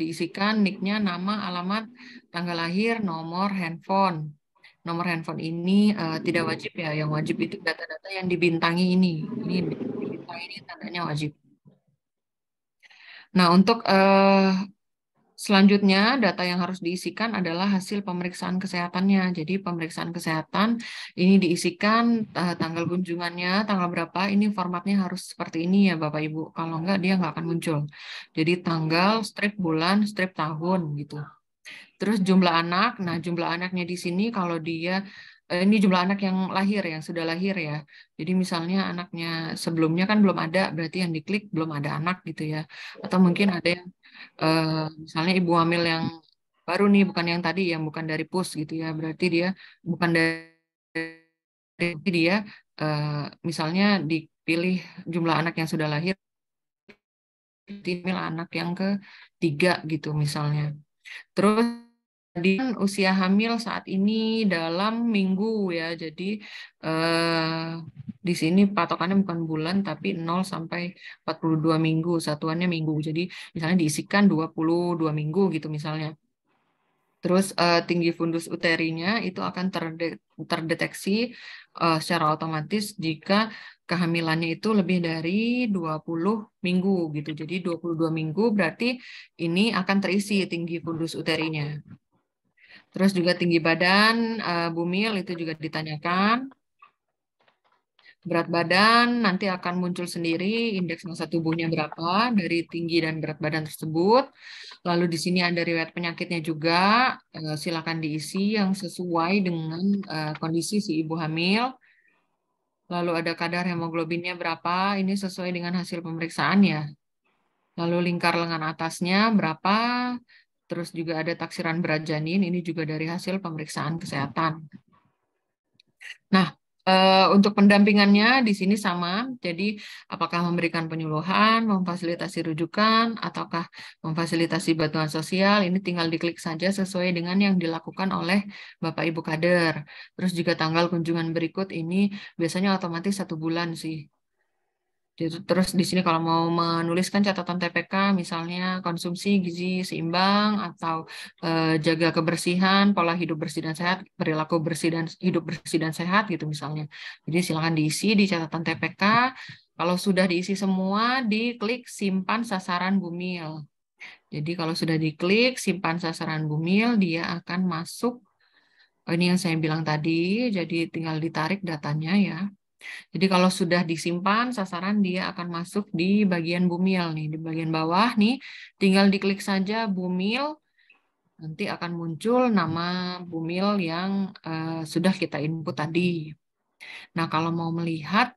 diisikan NIK-nya, nama, alamat, tanggal lahir, nomor handphone. Nomor handphone ini tidak wajib ya, yang wajib itu data-data yang dibintangi ini. Ini dibintangi ini tandanya wajib. Nah, untuk selanjutnya data yang harus diisikan adalah hasil pemeriksaan kesehatannya. Jadi pemeriksaan kesehatan ini diisikan tanggal kunjungannya, tanggal berapa, ini formatnya harus seperti ini ya Bapak Ibu. Kalau enggak dia nggak akan muncul. Jadi tanggal, strip bulan, strip tahun gitu. Terus jumlah anak, nah jumlah anaknya di sini kalau dia ini jumlah anak yang lahir, yang sudah lahir ya. Jadi misalnya anaknya sebelumnya kan belum ada, berarti yang diklik belum ada anak gitu ya. Atau mungkin ada yang misalnya ibu hamil yang baru nih, bukan yang tadi, yang bukan dari PUS gitu ya. Berarti dia bukan dari dia misalnya dipilih jumlah anak yang sudah lahir, anak yang ketiga gitu misalnya. Terus usia hamil saat ini dalam minggu ya. Jadi di sini patokannya bukan bulan tapi 0 sampai 42 minggu, satuannya minggu. Jadi misalnya diisikan 22 minggu gitu misalnya. Terus tinggi fundus uterinya itu akan terdeteksi secara otomatis jika kehamilannya itu lebih dari 20 minggu gitu. Jadi 22 minggu berarti ini akan terisi tinggi fundus uterinya. Terus juga tinggi badan, Bumil itu juga ditanyakan. Berat badan nanti akan muncul sendiri, indeks massa tubuhnya berapa dari tinggi dan berat badan tersebut. Lalu di sini ada riwayat penyakitnya juga, silakan diisi yang sesuai dengan kondisi si ibu hamil. Lalu ada kadar hemoglobinnya berapa, ini sesuai dengan hasil pemeriksaan ya. Lalu lingkar lengan atasnya berapa, terus juga ada taksiran berat janin, ini juga dari hasil pemeriksaan kesehatan. Nah, untuk pendampingannya di sini sama, jadi apakah memberikan penyuluhan, memfasilitasi rujukan, ataukah memfasilitasi bantuan sosial, ini tinggal diklik saja sesuai dengan yang dilakukan oleh Bapak Ibu kader. Terus juga tanggal kunjungan berikut ini biasanya otomatis 1 bulan sih. Terus di sini kalau mau menuliskan catatan TPK, misalnya konsumsi gizi seimbang atau jaga kebersihan, pola hidup bersih dan sehat, perilaku bersih dan hidup bersih dan sehat gitu misalnya. Jadi silakan diisi di catatan TPK. Kalau sudah diisi semua, diklik simpan sasaran Bumil. Jadi kalau sudah diklik simpan sasaran Bumil, dia akan masuk. Ini yang saya bilang tadi, jadi tinggal ditarik datanya ya. Jadi kalau sudah disimpan sasaran dia akan masuk di bagian Bumil nih, di bagian bawah nih, tinggal diklik saja Bumil, nanti akan muncul nama Bumil yang sudah kita input tadi. Nah kalau mau melihat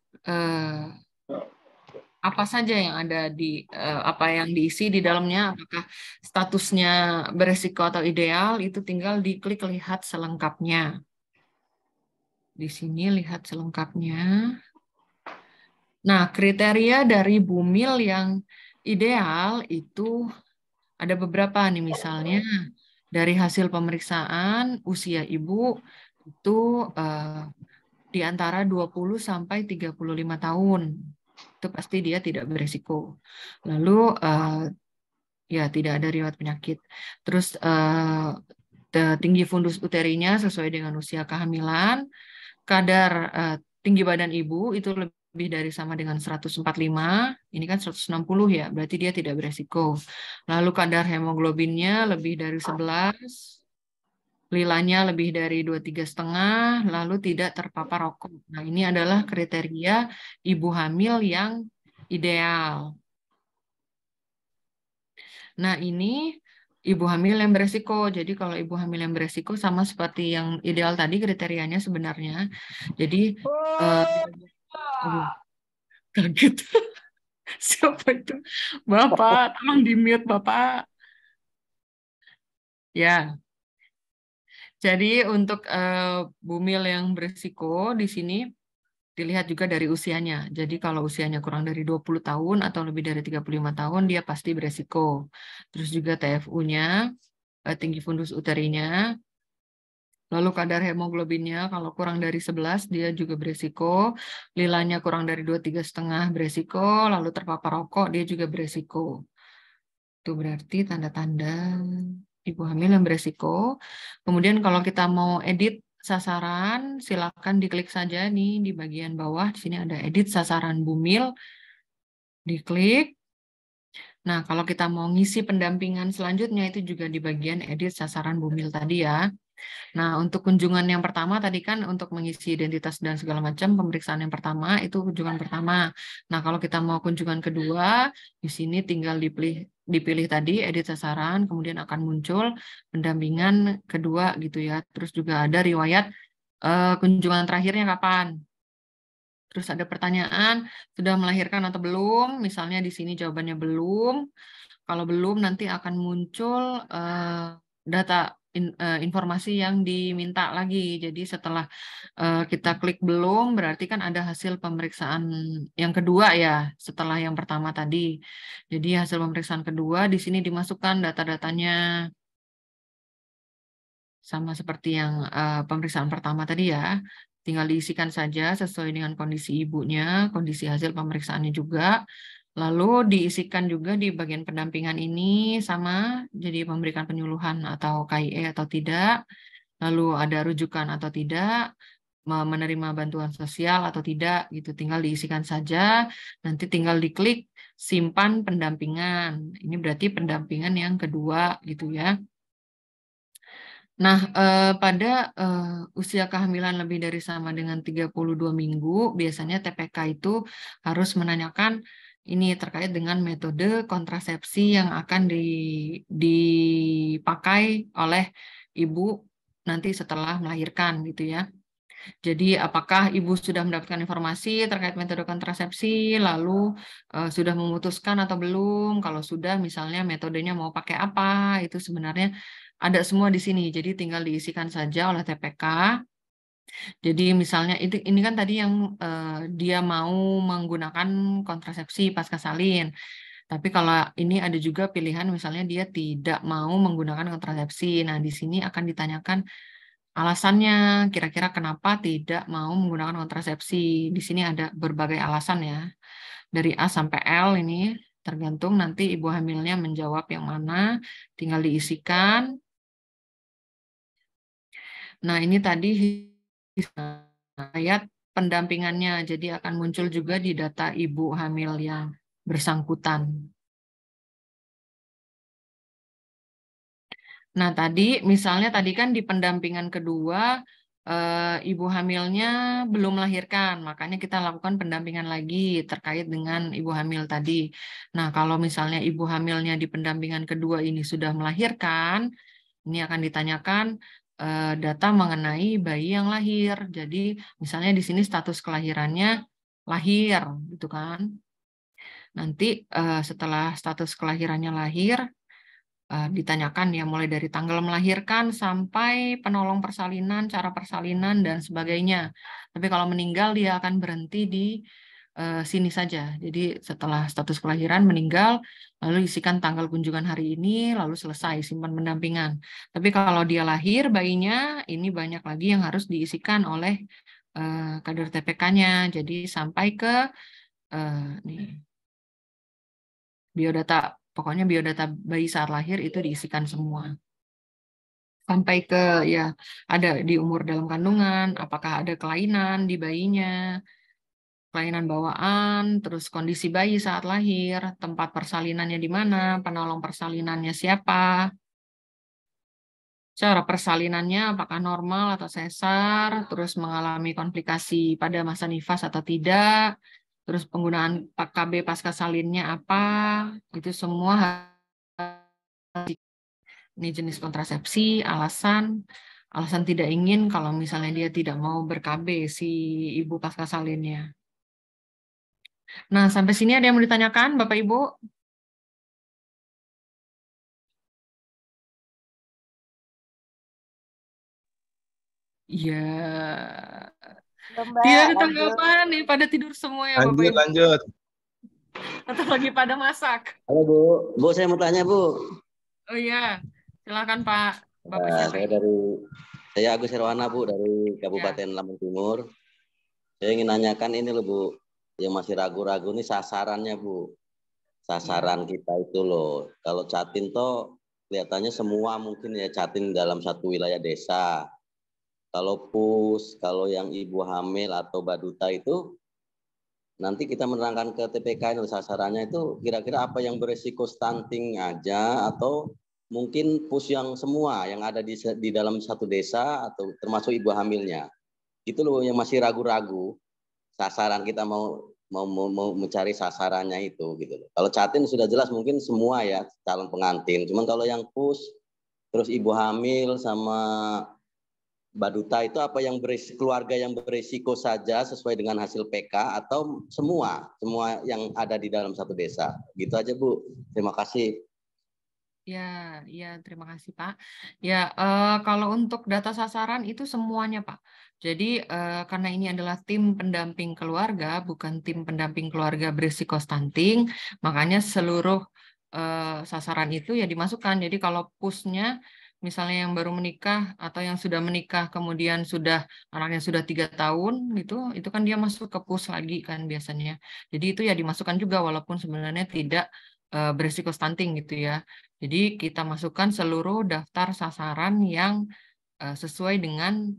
apa saja yang ada di apa yang diisi di dalamnya, apakah statusnya beresiko atau ideal, itu tinggal diklik lihat selengkapnya. Di sini lihat selengkapnya. Nah, kriteria dari Bumil yang ideal itu ada beberapa nih, misalnya dari hasil pemeriksaan usia ibu itu di antara 20 sampai 35 tahun. Itu pasti dia tidak beresiko. Lalu ya tidak ada riwayat penyakit. Terus tinggi fundus uterinya sesuai dengan usia kehamilan, kadar tinggi badan ibu itu lebih lebih dari sama dengan 145, ini kan 160 ya, berarti dia tidak beresiko. Lalu kadar hemoglobinnya lebih dari 11, lilanya lebih dari 23,5, lalu tidak terpapar rokok. Nah, ini adalah kriteria ibu hamil yang ideal. Nah, ini ibu hamil yang beresiko. Jadi kalau ibu hamil yang beresiko sama seperti yang ideal tadi kriterianya sebenarnya. Jadi aduh, kaget. Siapa itu? Bapak, tolong di-mute, Bapak. Ya. Jadi untuk bumil yang beresiko di sini dilihat juga dari usianya. Jadi kalau usianya kurang dari 20 tahun atau lebih dari 35 tahun, dia pasti beresiko. Terus juga TFU-nya, tinggi fundus uterinya, lalu kadar hemoglobinnya kalau kurang dari 11 dia juga beresiko, lilanya kurang dari 23,5 beresiko, lalu terpapar rokok dia juga beresiko. Itu berarti tanda-tanda ibu hamil yang beresiko. Kemudian kalau kita mau edit sasaran, silakan diklik saja nih di bagian bawah. Di sini ada edit sasaran bumil. Diklik. Nah, kalau kita mau ngisi pendampingan selanjutnya itu juga di bagian edit sasaran bumil tadi ya. Nah, untuk kunjungan yang pertama tadi kan untuk mengisi identitas dan segala macam, pemeriksaan yang pertama itu kunjungan pertama. Nah, kalau kita mau kunjungan kedua, di sini tinggal dipilih tadi edit sasaran, kemudian akan muncul pendampingan kedua gitu ya. Terus juga ada riwayat kunjungan terakhirnya kapan. Terus ada pertanyaan, sudah melahirkan atau belum? Misalnya di sini jawabannya belum. Kalau belum nanti akan muncul data informasi yang diminta lagi. Jadi setelah kita klik belum, berarti kan ada hasil pemeriksaan yang kedua ya, setelah yang pertama tadi. Jadi hasil pemeriksaan kedua di sini dimasukkan data-datanya. Sama seperti yang pemeriksaan pertama tadi ya. Tinggal diisikan saja sesuai dengan kondisi ibunya, kondisi hasil pemeriksaannya juga. Lalu diisikan juga di bagian pendampingan ini sama, jadi memberikan penyuluhan atau KIE atau tidak. Lalu ada rujukan atau tidak, menerima bantuan sosial atau tidak, gitu. Tinggal diisikan saja, nanti tinggal diklik simpan pendampingan. Ini berarti pendampingan yang kedua, gitu ya. Nah, pada usia kehamilan lebih dari sama dengan 32 minggu, biasanya TPK itu harus menanyakan ini terkait dengan metode kontrasepsi yang akan dipakai oleh ibu nanti setelah melahirkan gitu ya. Jadi apakah ibu sudah mendapatkan informasi terkait metode kontrasepsi, lalu sudah memutuskan atau belum? Kalau sudah, misalnya metodenya mau pakai apa, itu sebenarnya ada semua di sini. Jadi tinggal diisikan saja oleh TPK. Jadi misalnya ini kan tadi yang dia mau menggunakan kontrasepsi pasca salin. Tapi kalau ini ada juga pilihan misalnya dia tidak mau menggunakan kontrasepsi. Nah, di sini akan ditanyakan alasannya, kira-kira kenapa tidak mau menggunakan kontrasepsi. Di sini ada berbagai alasan ya. Dari A sampai L ini tergantung nanti ibu hamilnya menjawab yang mana, tinggal diisikan. Nah, ini tadi ayat pendampingannya, jadi akan muncul juga di data ibu hamil yang bersangkutan. Nah, tadi misalnya tadi kan di pendampingan kedua ibu hamilnya belum melahirkan, makanya kita lakukan pendampingan lagi terkait dengan ibu hamil tadi. Nah, kalau misalnya ibu hamilnya di pendampingan kedua ini sudah melahirkan, ini akan ditanyakan data mengenai bayi yang lahir. Jadi, misalnya di sini status kelahirannya lahir, gitu kan. Nanti setelah status kelahirannya lahir, ditanyakan ya mulai dari tanggal melahirkan sampai penolong persalinan, cara persalinan dan sebagainya. Tapi kalau meninggal dia akan berhenti di sini saja. Jadi setelah status kelahiran meninggal, lalu isikan tanggal kunjungan hari ini, lalu selesai simpan pendampingan. Tapi kalau dia lahir bayinya, ini banyak lagi yang harus diisikan oleh kader TPK-nya. Jadi sampai ke nih, biodata. Pokoknya biodata bayi saat lahir itu diisikan semua. Sampai ke ya ada di umur dalam kandungan, apakah ada kelainan di bayinya, kelainan bawaan, terus kondisi bayi saat lahir, tempat persalinannya di mana, penolong persalinannya siapa, cara persalinannya apakah normal atau sesar, terus mengalami komplikasi pada masa nifas atau tidak, terus penggunaan KB pasca salinnya apa, itu semua ini jenis kontrasepsi, alasan tidak ingin kalau misalnya dia tidak mau ber-KB si ibu pasca salinnya. Nah, sampai sini ada yang mau ditanyakan, Bapak Ibu? Iya. Tidak ada tanggapan nih, pada tidur semua ya Bapak Ibu. Lanjut. Atau lagi pada masak. Halo Bu, Bu saya mau tanya Bu. Oh iya, silakan Pak. Bapak Nah, siapa? saya Agus Herwana Bu dari Kabupaten Lampung Timur. Saya ingin nanyakan ini loh Bu, yang masih ragu-ragu nih sasarannya Bu. Sasaran kita itu loh. Kalau Catin toh kelihatannya semua mungkin ya Catin dalam satu wilayah desa. Kalau PUS, kalau yang ibu hamil atau baduta itu nanti kita menerangkan ke TPK ini sasarannya itu kira-kira apa yang beresiko stunting aja atau mungkin PUS yang semua yang ada di dalam satu desa atau termasuk ibu hamilnya. Itu loh yang masih ragu-ragu. Sasaran kita mau mencari sasarannya itu gitu loh. Kalau Catin sudah jelas mungkin semua ya calon pengantin. Cuman kalau yang PUS terus ibu hamil sama baduta itu apa yang keluarga yang berisiko saja sesuai dengan hasil PK atau semua yang ada di dalam satu desa. Gitu aja Bu. Terima kasih. Ya, terima kasih Pak. Ya, kalau untuk data sasaran itu semuanya Pak. Jadi karena ini adalah tim pendamping keluarga, bukan tim pendamping keluarga berisiko stunting, makanya seluruh sasaran itu ya dimasukkan. Jadi kalau PUS-nya misalnya yang baru menikah atau yang sudah menikah kemudian anaknya sudah 3 tahun itu kan dia masuk ke PUS lagi kan biasanya. Jadi itu ya dimasukkan juga walaupun sebenarnya tidak berisiko stunting gitu ya. Jadi kita masukkan seluruh daftar sasaran yang sesuai dengan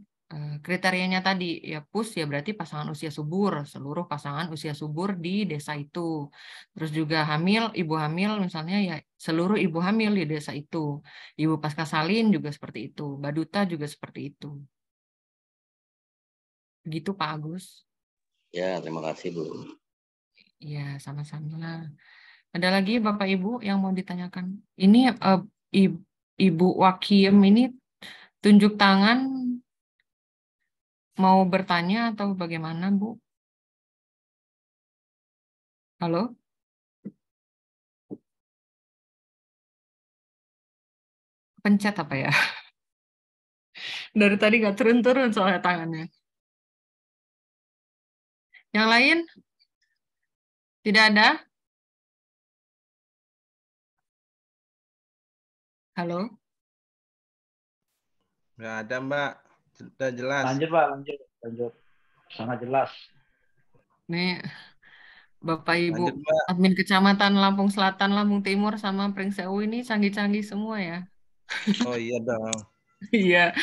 kriterianya tadi. Ya PUS ya berarti pasangan usia subur, seluruh pasangan usia subur di desa itu. Terus juga ibu hamil misalnya ya seluruh ibu hamil di desa itu. Ibu pasca salin juga seperti itu. Baduta juga seperti itu. Begitu Pak Agus. Ya, terima kasih Bu. Ya, sama-sama. Ada lagi Bapak Ibu yang mau ditanyakan? Ini Ibu Wakiem ini tunjuk tangan mau bertanya atau bagaimana Bu? Halo? Pencet apa ya? Dari tadi nggak turun-turun soalnya tangannya. Yang lain? Tidak ada? Halo? Nggak ada Mbak, sudah jelas. Lanjut Pak, lanjut. Sangat jelas. Nih, Bapak Ibu Lanjut Mbak. admin Kecamatan Lampung Selatan, Lampung Timur sama Pringsewu ini canggih-canggih semua ya. Oh iya dong. Iya.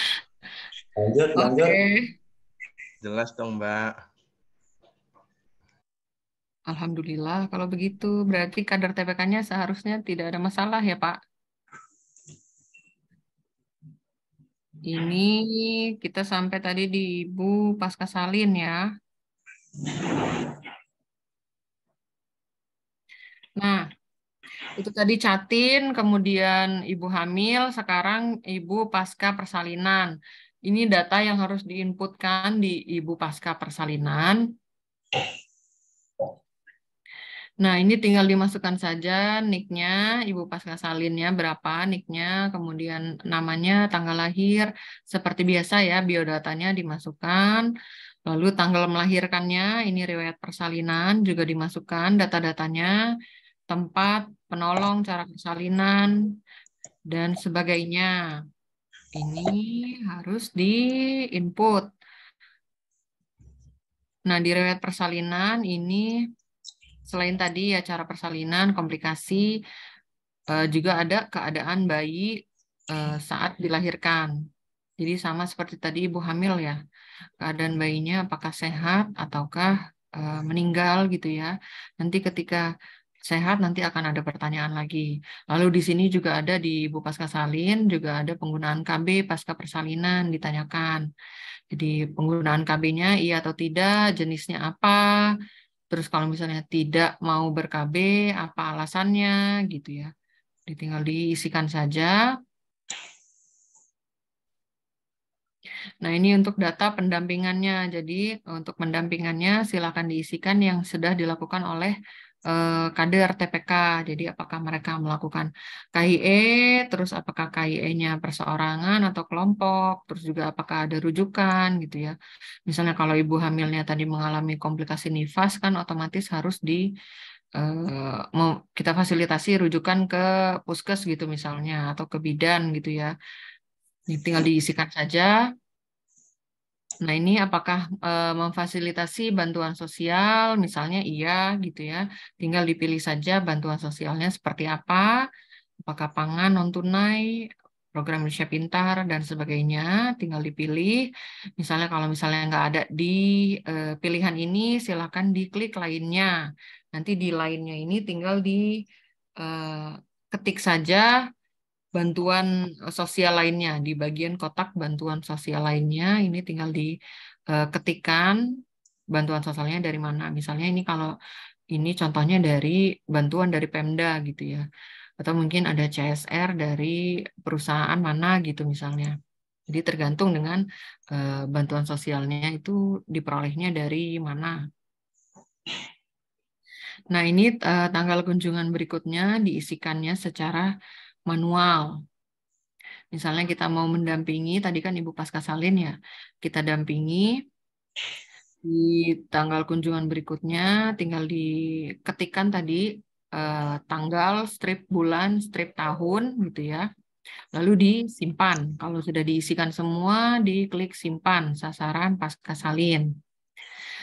Lanjut. Oke. Jelas dong Mbak. Alhamdulillah kalau begitu berarti kadar TPK-nya seharusnya tidak ada masalah ya Pak. Ini kita sampai tadi di Ibu pasca salin ya. Nah, itu tadi Catin, kemudian ibu hamil, sekarang ibu pasca persalinan. Ini data yang harus diinputkan di ibu pasca persalinan. Nah, ini tinggal dimasukkan saja NIK-nya, ibu pasca salinnya berapa NIK-nya, kemudian namanya, tanggal lahir, seperti biasa ya, biodatanya dimasukkan, lalu tanggal melahirkannya, ini riwayat persalinan juga dimasukkan data-datanya, tempat, penolong, cara persalinan, dan sebagainya. Ini harus di-input. Nah, di riwayat persalinan ini selain tadi ya cara persalinan, komplikasi, juga ada keadaan bayi saat dilahirkan. Jadi sama seperti tadi ibu hamil ya, keadaan bayinya apakah sehat ataukah meninggal gitu ya. Nanti ketika sehat nanti akan ada pertanyaan lagi. Lalu di sini juga ada di Ibu Pasca Salin juga ada penggunaan KB pasca persalinan ditanyakan. Jadi penggunaan KB-nya iya atau tidak, jenisnya apa. Terus kalau misalnya tidak mau ber-KB, apa alasannya gitu ya. Tinggal diisikan saja. Nah, ini untuk data pendampingannya. Jadi, untuk pendampingannya silakan diisikan yang sudah dilakukan oleh kader TPK. Jadi, apakah mereka melakukan KIE, terus apakah KIE-nya perseorangan atau kelompok, terus juga apakah ada rujukan gitu ya. Misalnya kalau ibu hamilnya tadi mengalami komplikasi nifas, kan otomatis harus kita fasilitasi rujukan ke puskes gitu misalnya, atau ke bidan gitu ya. Ini tinggal diisikan saja. Nah, ini apakah memfasilitasi bantuan sosial, misalnya iya gitu ya. Tinggal dipilih saja bantuan sosialnya seperti apa, apakah pangan, non-tunai, program Indonesia Pintar, dan sebagainya. Tinggal dipilih. Misalnya kalau misalnya nggak ada di pilihan ini, silakan diklik lainnya. Nanti di lainnya ini tinggal diketik saja bantuan sosial lainnya di bagian kotak bantuan sosial lainnya ini tinggal diketikkan bantuan sosialnya dari mana. Misalnya ini kalau ini contohnya dari bantuan dari Pemda gitu ya. Atau mungkin ada CSR dari perusahaan mana gitu misalnya. Jadi tergantung dengan bantuan sosialnya itu diperolehnya dari mana. Nah, ini tanggal kunjungan berikutnya diisikannya secara manual. Misalnya kita mau mendampingi, tadi kan Ibu Pasca Salin ya, kita dampingi di tanggal kunjungan berikutnya, tinggal diketikkan tadi tanggal, strip bulan, strip tahun gitu ya. Lalu disimpan. Kalau sudah diisikan semua, diklik simpan, sasaran Pasca Salin.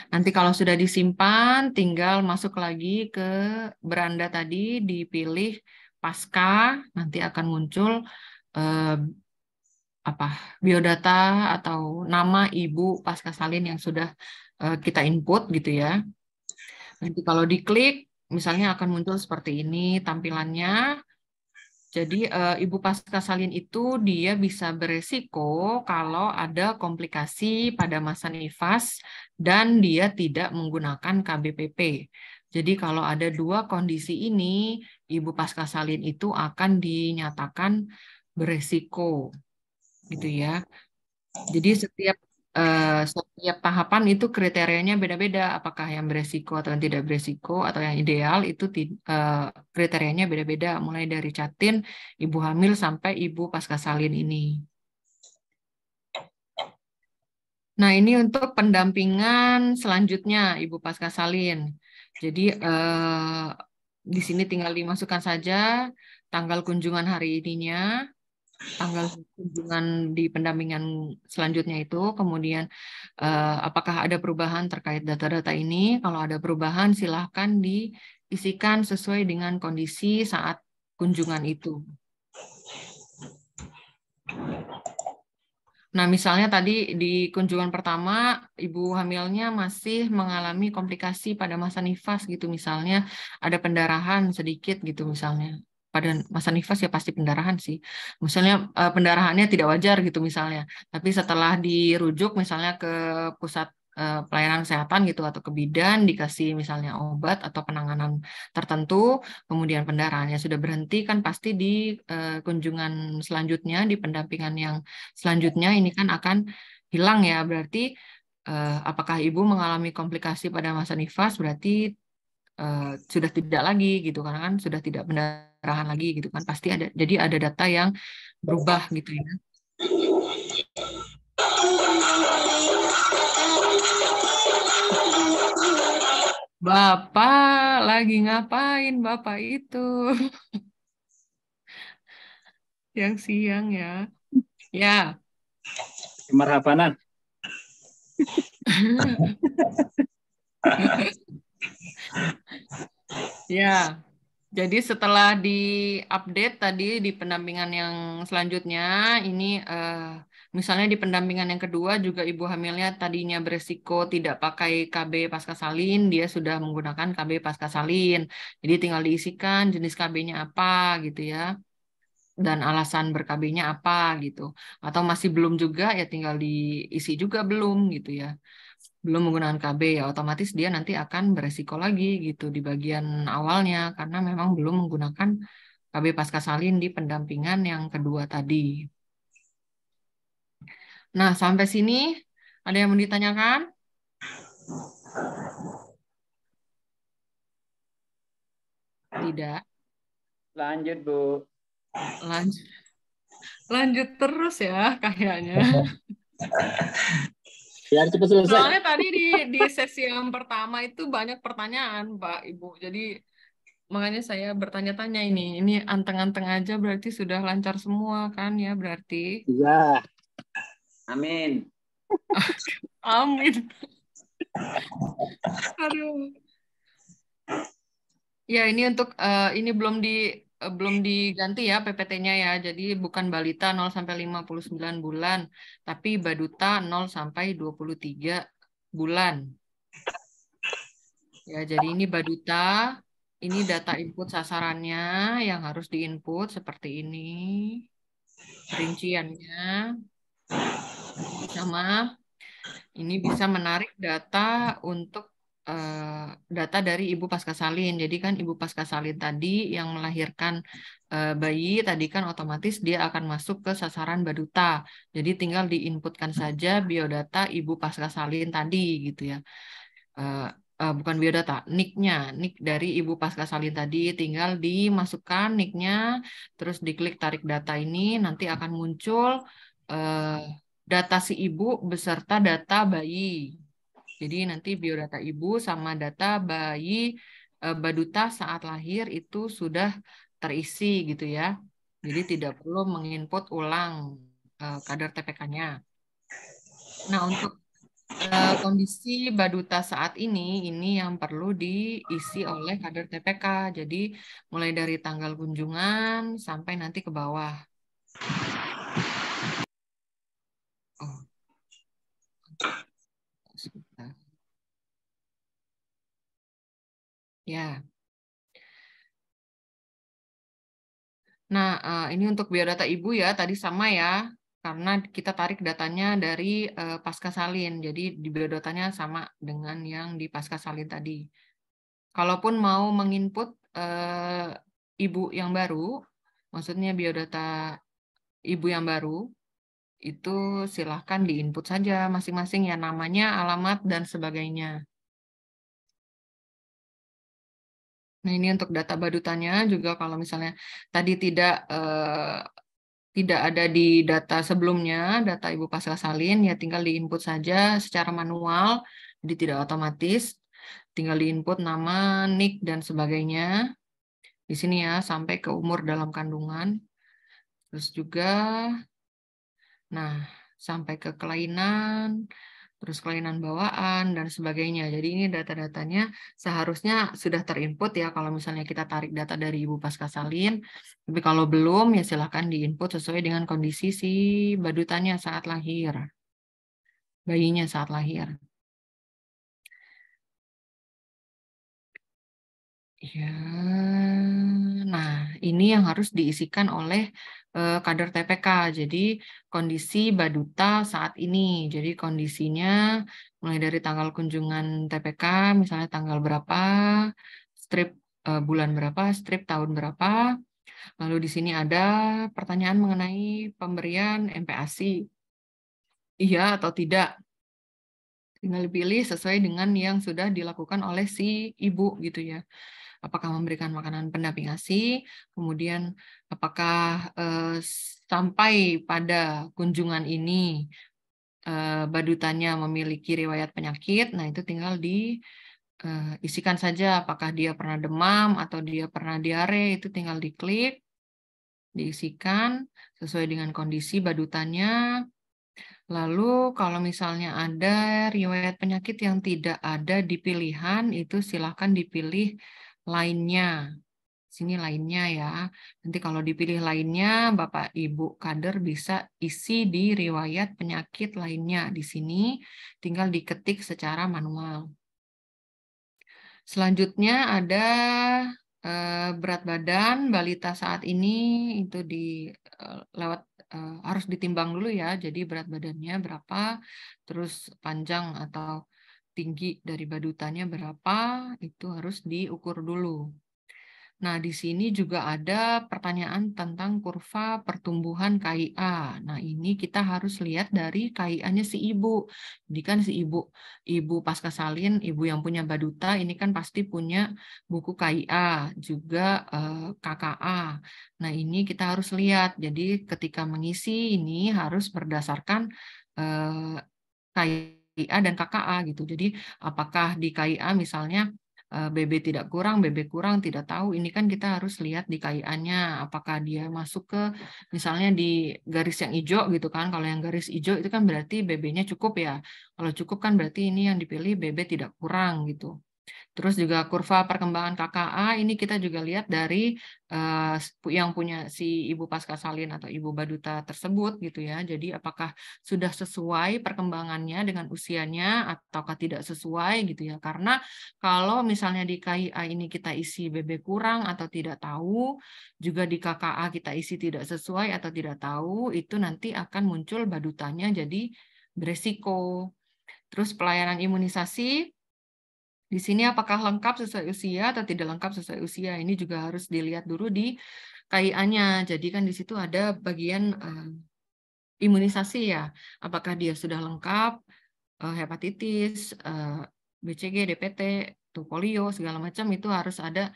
Nanti kalau sudah disimpan, tinggal masuk lagi ke beranda tadi, dipilih pasca, nanti akan muncul biodata atau nama ibu pasca salin yang sudah kita input gitu ya. Nanti kalau diklik, misalnya akan muncul seperti ini tampilannya. Jadi ibu pasca salin itu dia bisa beresiko kalau ada komplikasi pada masa nifas dan dia tidak menggunakan KBPP. Jadi kalau ada dua kondisi ini, ibu pasca salin itu akan dinyatakan beresiko, gitu ya. Jadi setiap tahapan itu kriterianya beda-beda, apakah yang beresiko atau yang tidak beresiko atau yang ideal itu kriterianya beda-beda, mulai dari catin, ibu hamil sampai ibu pasca salin ini. Nah, ini untuk pendampingan selanjutnya ibu pasca salin. Jadi di sini tinggal dimasukkan saja tanggal kunjungan hari ininya, tanggal kunjungan di pendampingan selanjutnya itu, kemudian apakah ada perubahan terkait data-data ini. Kalau ada perubahan, silahkan diisikan sesuai dengan kondisi saat kunjungan itu. Nah, misalnya tadi di kunjungan pertama, ibu hamilnya masih mengalami komplikasi pada masa nifas gitu, misalnya ada pendarahan sedikit gitu misalnya. Pada masa nifas ya pasti pendarahan sih. Misalnya pendarahannya tidak wajar gitu misalnya. Tapi setelah dirujuk misalnya ke pusat pelayanan kesehatan gitu atau ke bidan dikasih misalnya obat atau penanganan tertentu, kemudian pendarahannya sudah berhenti kan pasti di kunjungan selanjutnya di pendampingan yang selanjutnya ini kan akan hilang ya. Berarti apakah ibu mengalami komplikasi pada masa nifas berarti sudah tidak lagi gitu karena kan sudah tidak pendarahan lagi gitu kan pasti ada, jadi ada data yang berubah gitu ya. Bapak lagi ngapain Bapak itu? Yang siang ya. Ya. Marhabanan. Ya, jadi setelah di-update tadi di pendampingan yang selanjutnya, ini Misalnya di pendampingan yang kedua juga ibu hamilnya tadinya beresiko tidak pakai KB pasca salin, dia sudah menggunakan KB pasca salin. Jadi tinggal diisikan jenis KB-nya apa gitu ya. Dan alasan ber-KB-nya apa gitu. Atau masih belum juga ya tinggal diisi juga belum gitu ya. Belum menggunakan KB ya otomatis dia nanti akan beresiko lagi gitu di bagian awalnya karena memang belum menggunakan KB pasca salin di pendampingan yang kedua tadi. Nah, sampai sini ada yang mau ditanyakan? Tidak. Lanjut, Bu. Lanjut terus ya kayaknya. Biar cepat selesai. Soalnya tadi di sesi yang pertama itu banyak pertanyaan, Pak, Ibu. Jadi makanya saya bertanya-tanya ini. Ini anteng-anteng aja berarti sudah lancar semua kan ya berarti. Iya. Amin. Amin. Aduh. Ya, ini untuk ini belum diganti ya PPT-nya ya. Jadi bukan balita 0 sampai 59 bulan, tapi baduta 0 sampai 23 bulan. Ya, jadi ini baduta, ini data input sasarannya yang harus diinput seperti ini. Rinciannya sama ini bisa menarik data untuk data dari ibu pasca salin. Jadi kan ibu pasca salin tadi yang melahirkan bayi tadi kan otomatis dia akan masuk ke sasaran baduta. Jadi tinggal diinputkan saja biodata ibu pasca salin tadi gitu ya. Bukan biodata, NIK-nya, NIK dari ibu pasca salin tadi tinggal dimasukkan NIK-nya, terus diklik tarik data ini nanti akan muncul data si ibu beserta data bayi. Jadi nanti biodata ibu sama data bayi baduta saat lahir itu sudah terisi gitu ya. Jadi tidak perlu menginput ulang kadar TPK-nya. Nah, untuk kondisi baduta saat ini yang perlu diisi oleh kadar TPK. Jadi mulai dari tanggal kunjungan sampai nanti ke bawah. Oh. Sebentar. Ya. Nah, ini untuk biodata ibu ya, tadi sama ya, karena kita tarik datanya dari pasca salin. Jadi di biodatanya sama dengan yang di pasca salin tadi. Kalaupun mau menginput ibu yang baru, maksudnya biodata ibu yang baru, itu silahkan diinput saja masing-masing ya, namanya, alamat, dan sebagainya. Nah, ini untuk data badutanya juga kalau misalnya tadi tidak ada di data sebelumnya, data ibu pasca salin, ya tinggal diinput saja secara manual, jadi tidak otomatis. Tinggal diinput nama, NIK, dan sebagainya. Di sini ya, sampai ke umur dalam kandungan. Terus juga, nah, sampai ke kelainan, terus kelainan bawaan, dan sebagainya. Jadi ini data-datanya seharusnya sudah terinput ya kalau misalnya kita tarik data dari ibu pasca salin. Tapi kalau belum ya silahkan diinput sesuai dengan kondisi si badutanya saat lahir. Bayinya saat lahir. Ya, nah ini yang harus diisikan oleh kadar TPK. Jadi kondisi baduta saat ini. Jadi kondisinya mulai dari tanggal kunjungan TPK, misalnya tanggal berapa, strip bulan berapa, strip tahun berapa. Lalu di sini ada pertanyaan mengenai pemberian MPASI. Iya atau tidak. Tinggal pilih sesuai dengan yang sudah dilakukan oleh si ibu gitu ya. Apakah memberikan makanan pendamping ASI, kemudian apakah sampai pada kunjungan ini badutanya memiliki riwayat penyakit, nah itu tinggal diisikan saja apakah dia pernah demam atau dia pernah diare, itu tinggal diklik, diisikan sesuai dengan kondisi badutanya. Lalu kalau misalnya ada riwayat penyakit yang tidak ada di pilihan, itu silakan dipilih lainnya. Sini lainnya ya. Nanti kalau dipilih lainnya, Bapak Ibu kader bisa isi di riwayat penyakit lainnya. Di sini tinggal diketik secara manual. Selanjutnya ada berat badan balita saat ini itu harus ditimbang dulu ya. Jadi berat badannya berapa, terus panjang atau tinggi dari badutanya berapa, itu harus diukur dulu. Nah, di sini juga ada pertanyaan tentang kurva pertumbuhan KIA. Nah, ini kita harus lihat dari KIA-nya si ibu. Jadi kan si ibu pasca salin, ibu yang punya baduta, ini kan pasti punya buku KIA, juga KKA. Nah, ini kita harus lihat. Jadi ketika mengisi ini harus berdasarkan KIA dan KKA gitu. Jadi apakah di KIA misalnya BB tidak kurang, BB kurang, tidak tahu. Ini kan kita harus lihat di KIA-nya, apakah dia masuk ke misalnya di garis yang hijau gitu kan. Kalau yang garis hijau itu kan berarti BB-nya cukup ya. Kalau cukup kan berarti ini yang dipilih BB tidak kurang gitu. Terus juga kurva perkembangan KKA ini kita juga lihat dari yang punya si ibu pasca salin atau ibu baduta tersebut gitu ya. Jadi apakah sudah sesuai perkembangannya dengan usianya ataukah tidak sesuai gitu ya. Karena kalau misalnya di KIA ini kita isi BB kurang atau tidak tahu, juga di KKA kita isi tidak sesuai atau tidak tahu, itu nanti akan muncul badutanya jadi beresiko. Terus pelayanan imunisasi di sini apakah lengkap sesuai usia atau tidak lengkap sesuai usia? Ini juga harus dilihat dulu di KIA-nya. Jadi kan di situ ada bagian imunisasi ya. Apakah dia sudah lengkap hepatitis, BCG, DPT, polio segala macam itu harus ada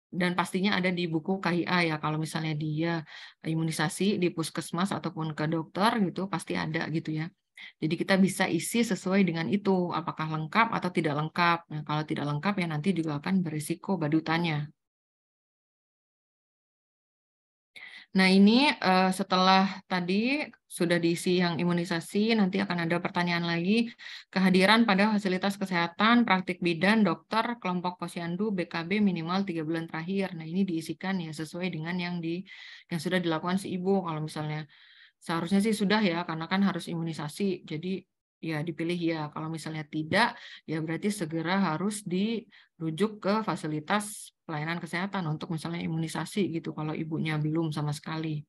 dan pastinya ada di buku KIA ya. Kalau misalnya dia imunisasi di puskesmas ataupun ke dokter gitu pasti ada gitu ya. Jadi kita bisa isi sesuai dengan itu, apakah lengkap atau tidak lengkap. Nah, kalau tidak lengkap ya nanti juga akan berisiko badutannya. Nah, ini setelah tadi sudah diisi yang imunisasi, nanti akan ada pertanyaan lagi. Kehadiran pada fasilitas kesehatan, praktik bidan, dokter, kelompok posyandu, BKB minimal 3 bulan terakhir. Nah, ini diisikan ya sesuai dengan yang sudah dilakukan si ibu. Kalau misalnya seharusnya sih sudah ya, karena kan harus imunisasi. Jadi ya dipilih ya. Kalau misalnya tidak, ya berarti segera harus dirujuk ke fasilitas pelayanan kesehatan untuk misalnya imunisasi gitu kalau ibunya belum sama sekali.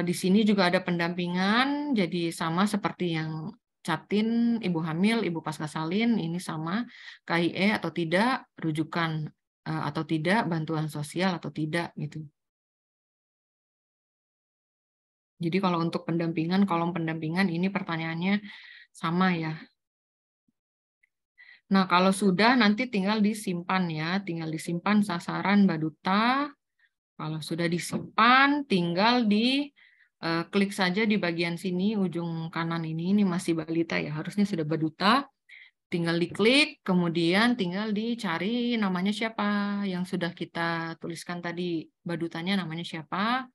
Di sini juga ada pendampingan, jadi sama seperti yang Catin, ibu hamil, ibu pasca salin, ini sama KIE atau tidak, rujukan atau tidak, bantuan sosial atau tidak gitu. Jadi kalau untuk pendampingan, kolom pendampingan ini pertanyaannya sama ya. Nah, kalau sudah nanti tinggal disimpan ya, tinggal disimpan sasaran baduta. Kalau sudah disimpan, tinggal klik saja di bagian sini, ujung kanan ini masih balita ya, harusnya sudah baduta. Tinggal diklik, kemudian tinggal dicari namanya siapa, yang sudah kita tuliskan tadi, badutanya namanya siapa.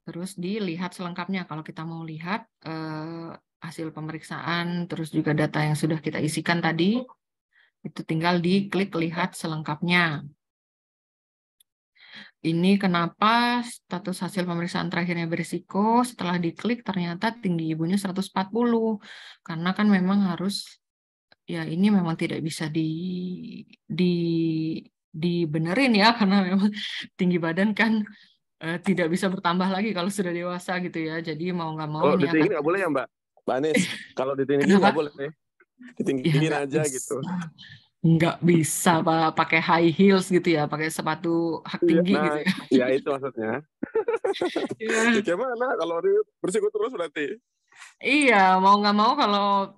Terus dilihat selengkapnya kalau kita mau lihat hasil pemeriksaan, terus juga data yang sudah kita isikan tadi, itu tinggal diklik lihat selengkapnya. Ini kenapa status hasil pemeriksaan terakhirnya berisiko, setelah diklik ternyata tinggi ibunya 140. Karena kan memang harus, ya ini memang tidak bisa dibenerin ya, karena memang tinggi badan kan tidak bisa bertambah lagi kalau sudah dewasa gitu ya. Jadi mau nggak mau Kalau ini ditinggiin nggak boleh ya Mbak Anis? Kalau ditinggiin nggak boleh, ditinggiin ya, aja gitu. Nggak bisa Pak pakai high heels gitu ya, pakai sepatu hak tinggi gitu ya. Ya itu maksudnya. Ya gimana kalau bersiko terus berarti? Iya, mau nggak mau kalau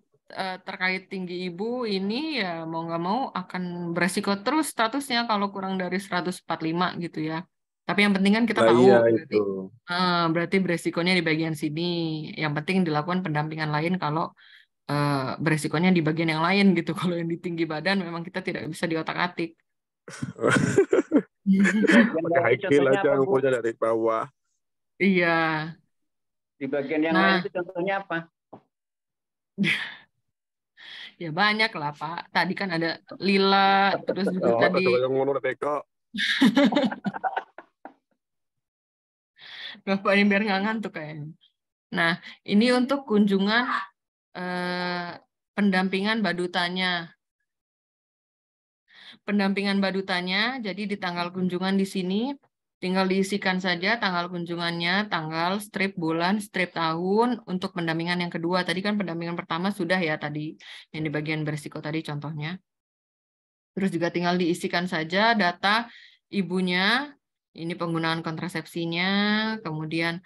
terkait tinggi ibu ini ya mau nggak mau akan beresiko terus statusnya kalau kurang dari 145 gitu ya. Tapi yang penting kan kita tahu iya, berarti beresikonya di bagian sini. Yang penting dilakukan pendampingan lain kalau beresikonya di bagian yang lain gitu. Kalau yang di tinggi badan memang kita tidak bisa diotak-atik. Pakai high heel aja ngumpulnya dari bawah. Iya. Di bagian yang lain itu contohnya apa? Ya banyak lah Pak. Tadi kan ada Lila, terus juga Oh, tadi yang ngono teko. Bapak ini biar nggak ngantuk kayaknya. Nah, ini untuk kunjungan pendampingan badutanya. Pendampingan badutanya, jadi di tanggal kunjungan di sini tinggal diisikan saja tanggal kunjungannya, tanggal, strip bulan, strip tahun untuk pendampingan yang kedua. Tadi kan pendampingan pertama sudah ya tadi, yang di bagian berisiko tadi contohnya. Terus juga tinggal diisikan saja data ibunya, ini penggunaan kontrasepsinya, kemudian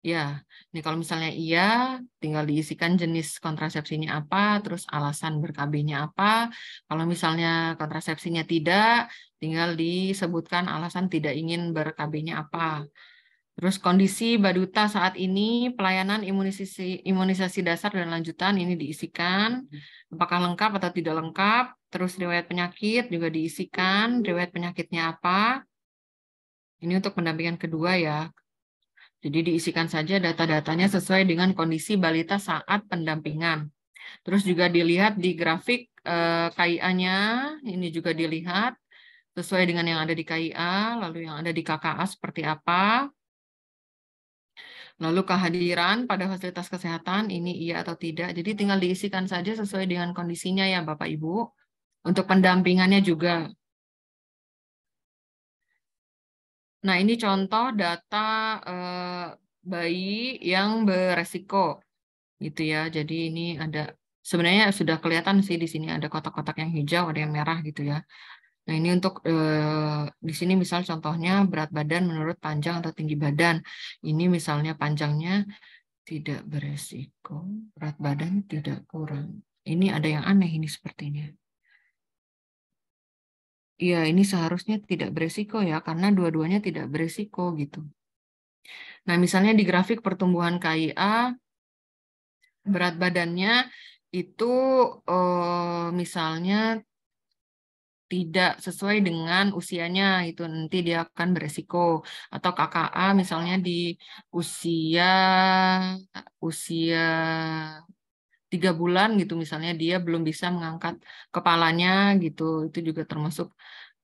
ya, ini kalau misalnya iya, tinggal diisikan jenis kontrasepsinya apa, terus alasan ber-KB-nya apa. Kalau misalnya kontrasepsinya tidak, tinggal disebutkan alasan tidak ingin ber-KB-nya apa. Terus kondisi baduta saat ini, pelayanan imunisasi dasar dan lanjutan ini diisikan. Apakah lengkap atau tidak lengkap. Terus riwayat penyakit juga diisikan, riwayat penyakitnya apa. Ini untuk pendampingan kedua ya. Jadi diisikan saja data-datanya sesuai dengan kondisi balita saat pendampingan. Terus juga dilihat di grafik KIA-nya, ini juga dilihat sesuai dengan yang ada di KIA, lalu yang ada di KKA seperti apa. Lalu kehadiran pada fasilitas kesehatan, ini iya atau tidak. Jadi tinggal diisikan saja sesuai dengan kondisinya ya Bapak Ibu. Untuk pendampingannya juga. Nah, ini contoh data bayi yang beresiko, gitu ya. Jadi ini ada, sebenarnya sudah kelihatan sih di sini ada kotak-kotak yang hijau, ada yang merah gitu ya. Nah, ini untuk di sini misal contohnya berat badan menurut panjang atau tinggi badan. Ini misalnya panjangnya tidak beresiko, berat badan tidak kurang. Ini ada yang aneh ini sepertinya. Iya, ini seharusnya tidak beresiko ya, karena dua-duanya tidak beresiko gitu. Nah, misalnya di grafik pertumbuhan KIA, berat badannya itu misalnya tidak sesuai dengan usianya, itu nanti dia akan beresiko. Atau KKA misalnya di usia 3 bulan gitu, misalnya dia belum bisa mengangkat kepalanya gitu, itu juga termasuk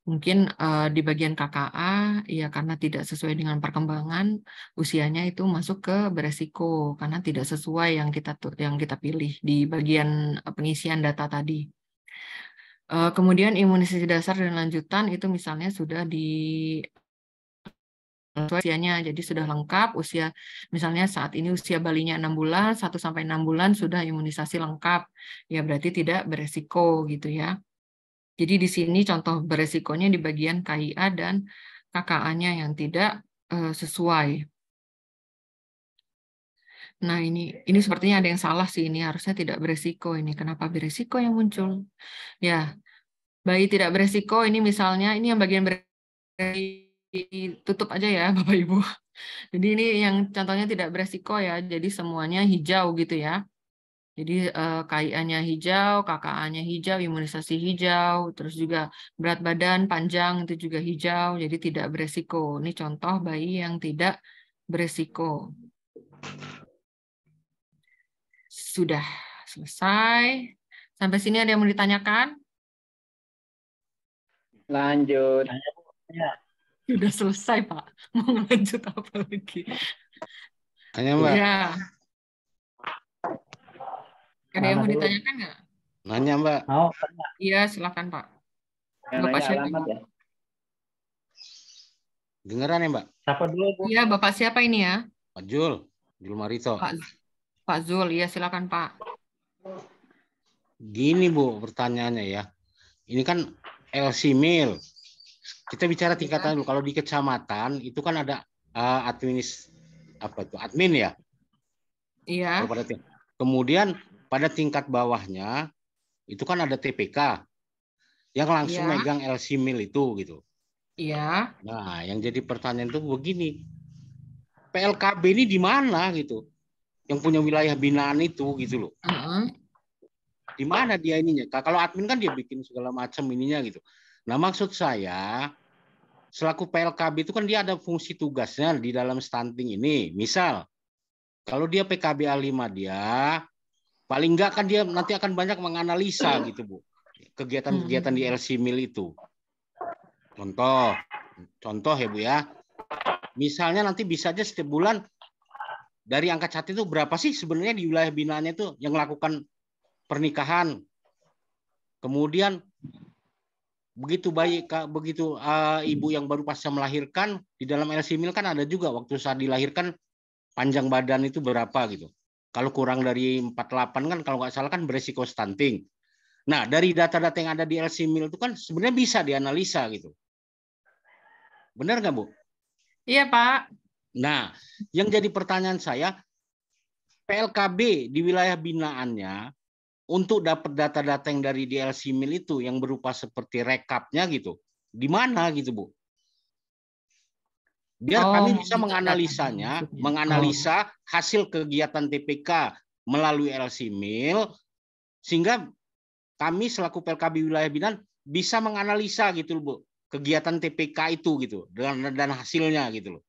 mungkin di bagian KKA, ya karena tidak sesuai dengan perkembangan usianya itu masuk ke beresiko karena tidak sesuai yang kita pilih di bagian pengisian data tadi. Kemudian imunisasi dasar dan lanjutan itu misalnya sudah di usianya, jadi sudah lengkap usia, misalnya saat ini usia balinya 6 bulan, 1-6 bulan sudah imunisasi lengkap, ya berarti tidak beresiko gitu ya. Jadi di sini contoh beresikonya di bagian KIA dan KKA-nya yang tidak sesuai. Nah, ini sepertinya ada yang salah sih, ini harusnya tidak beresiko ini. Kenapa beresiko yang muncul? Ya, bayi tidak beresiko ini misalnya ini yang bagian tutup aja ya Bapak Ibu. Jadi ini yang contohnya tidak beresiko ya. Jadi semuanya hijau gitu ya. Jadi KIA-nya hijau, KKA-nya hijau, imunisasi hijau, terus juga berat badan panjang itu juga hijau, jadi tidak beresiko. Ini contoh bayi yang tidak beresiko. Sudah selesai. Sampai sini ada yang mau ditanyakan? Lanjut. Sudah selesai, Pak. Mau lanjut apa lagi? Tanya, Mbak. Ya. Ada yang mau ditanyakan nggak? Nanya, Mbak. Mau? Iya, silakan Pak. Yang Bapak nanya siapa? alamat ya. Dengeran ya, Mbak? Siapa dulu, Bu? Iya, Bapak siapa ini ya? Pak Jul Marito. Pak Zul, iya silakan Pak. Gini, Bu, pertanyaannya ya. Ini kan LC-Mil. Kita bicara tingkatan dulu. Kalau di kecamatan itu kan ada admin ya. Iya. Kemudian pada tingkat bawahnya itu kan ada TPK yang langsung megang LC-Mil itu gitu. Iya. Nah, yang jadi pertanyaan itu begini. PLKB ini di mana gitu? Yang punya wilayah binaan itu gitu loh. Di mana dia ininya? Kalau admin kan dia bikin segala macam ininya gitu. Nah, maksud saya selaku PLKB itu kan dia ada fungsi tugasnya di dalam stunting ini. Misal kalau dia PKB A5 dia Paling enggak kan dia nanti akan banyak menganalisa gitu Bu. Kegiatan-kegiatan di LC-Mil itu. Contoh ya Bu ya. Misalnya nanti bisa aja setiap bulan dari angka cat itu berapa sih sebenarnya di wilayah binaannya itu yang melakukan pernikahan. Kemudian begitu ibu yang baru pasca melahirkan di dalam LC-Mil kan ada juga waktu saat dilahirkan panjang badan itu berapa gitu. Kalau kurang dari 48 kan kalau nggak salah kan beresiko stunting. Nah, dari data-data yang ada di LC-Mil itu kan sebenarnya bisa dianalisa gitu. Benar nggak, Bu? Iya, Pak. Nah, yang jadi pertanyaan saya, PLKB di wilayah binaannya untuk dapat data-data yang dari LC-Mil itu yang berupa seperti rekapnya gitu, di mana gitu Bu? Biar kami bisa menganalisanya, menganalisa hasil kegiatan TPK melalui LC-Mil, sehingga kami selaku PLKB wilayah binaan bisa menganalisa gitu Bu, kegiatan TPK itu gitu, dan hasilnya gitu loh.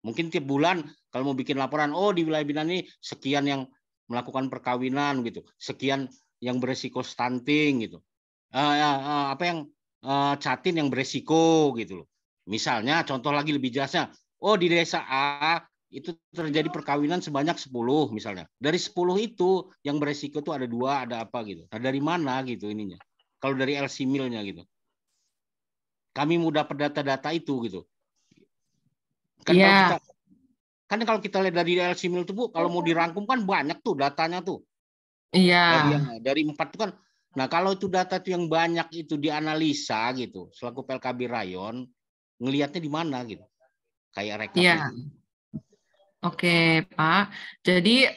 Mungkin tiap bulan kalau mau bikin laporan, oh di wilayah binaan ini sekian yang melakukan perkawinan gitu, sekian yang beresiko stunting gitu, catin yang beresiko gitu loh. Misalnya contoh lagi lebih jelasnya, oh di desa A itu terjadi perkawinan sebanyak 10 misalnya. Dari 10 itu yang beresiko itu ada 2, ada apa gitu. Nah dari mana gitu ininya? Kalau dari LC-Mil-nya gitu. Kami mau dapat data-data itu gitu. Kan kalau kita lihat dari LC-Mil itu Bu, kalau mau dirangkum kan banyak tuh datanya tuh. Iya. Dari 4 itu kan. Nah kalau itu data itu yang banyak itu dianalisa gitu, selaku PLKB Rayon, ngelihatnya di mana gitu, kayak rekap itu. Oke, Pak. Jadi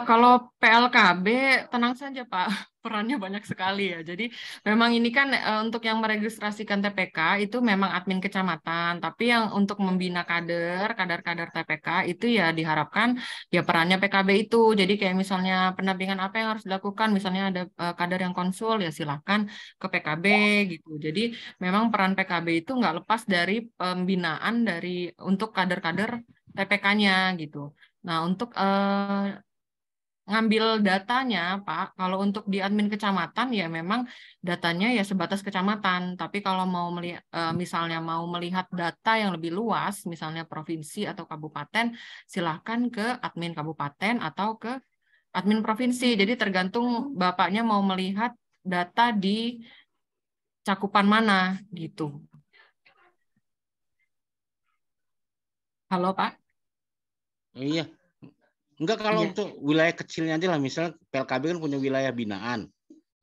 kalau PLKB tenang saja, Pak. Perannya banyak sekali ya. Jadi memang ini kan untuk yang meregistrasikan TPK itu memang admin kecamatan. Tapi yang untuk membina kader-kader TPK itu ya diharapkan ya perannya PKB itu. Jadi kayak misalnya pendampingan apa yang harus dilakukan. Misalnya ada kader yang konsul ya silahkan ke PKB gitu. Jadi memang peran PKB itu nggak lepas dari pembinaan untuk kader-kader TPK-nya gitu. Nah, untuk ngambil datanya, Pak, kalau untuk di admin kecamatan ya memang datanya ya sebatas kecamatan. Tapi kalau mau misalnya mau melihat data yang lebih luas, misalnya provinsi atau kabupaten, silahkan ke admin kabupaten atau ke admin provinsi. Jadi tergantung Bapaknya mau melihat data di cakupan mana gitu. Halo, Pak? Iya. Enggak kalau untuk wilayah kecilnya aja lah, misalnya PLKB kan punya wilayah binaan.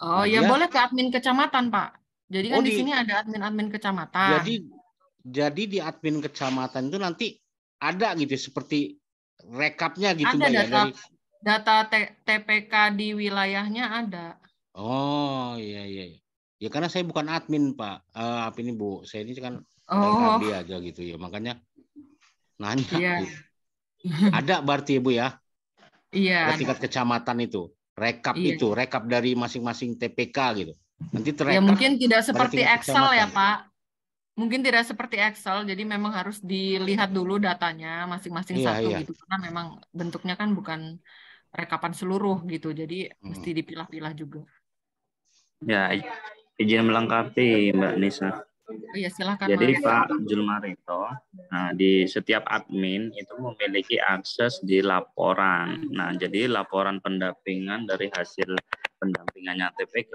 Oh ya boleh ke admin kecamatan Pak. Jadi kan di sini ada admin kecamatan. Jadi di admin kecamatan itu nanti ada gitu seperti rekapnya gitu Mbak ya dari data TPK di wilayahnya ada. Oh iya. Ya karena saya bukan admin Pak. Apa ini Bu? Saya ini kan PLKB aja gitu ya. Makanya nanya. Iya. Gitu. Ada berarti ya Bu ya? Iya. Tingkat kecamatan itu, rekap dari masing-masing TPK gitu. Nanti ya mungkin tidak seperti Excel ya Pak. Mungkin tidak seperti Excel, jadi memang harus dilihat dulu datanya masing-masing satu gitu. Karena memang bentuknya kan bukan rekapan seluruh gitu, jadi mesti dipilah-pilah juga. Ya, izin melengkapi Mbak Nisa. Oh iya, silakan. Jadi Pak Julmarito, nah, di setiap admin itu memiliki akses di laporan. Nah, jadi laporan pendampingan dari hasil pendampingannya TPK,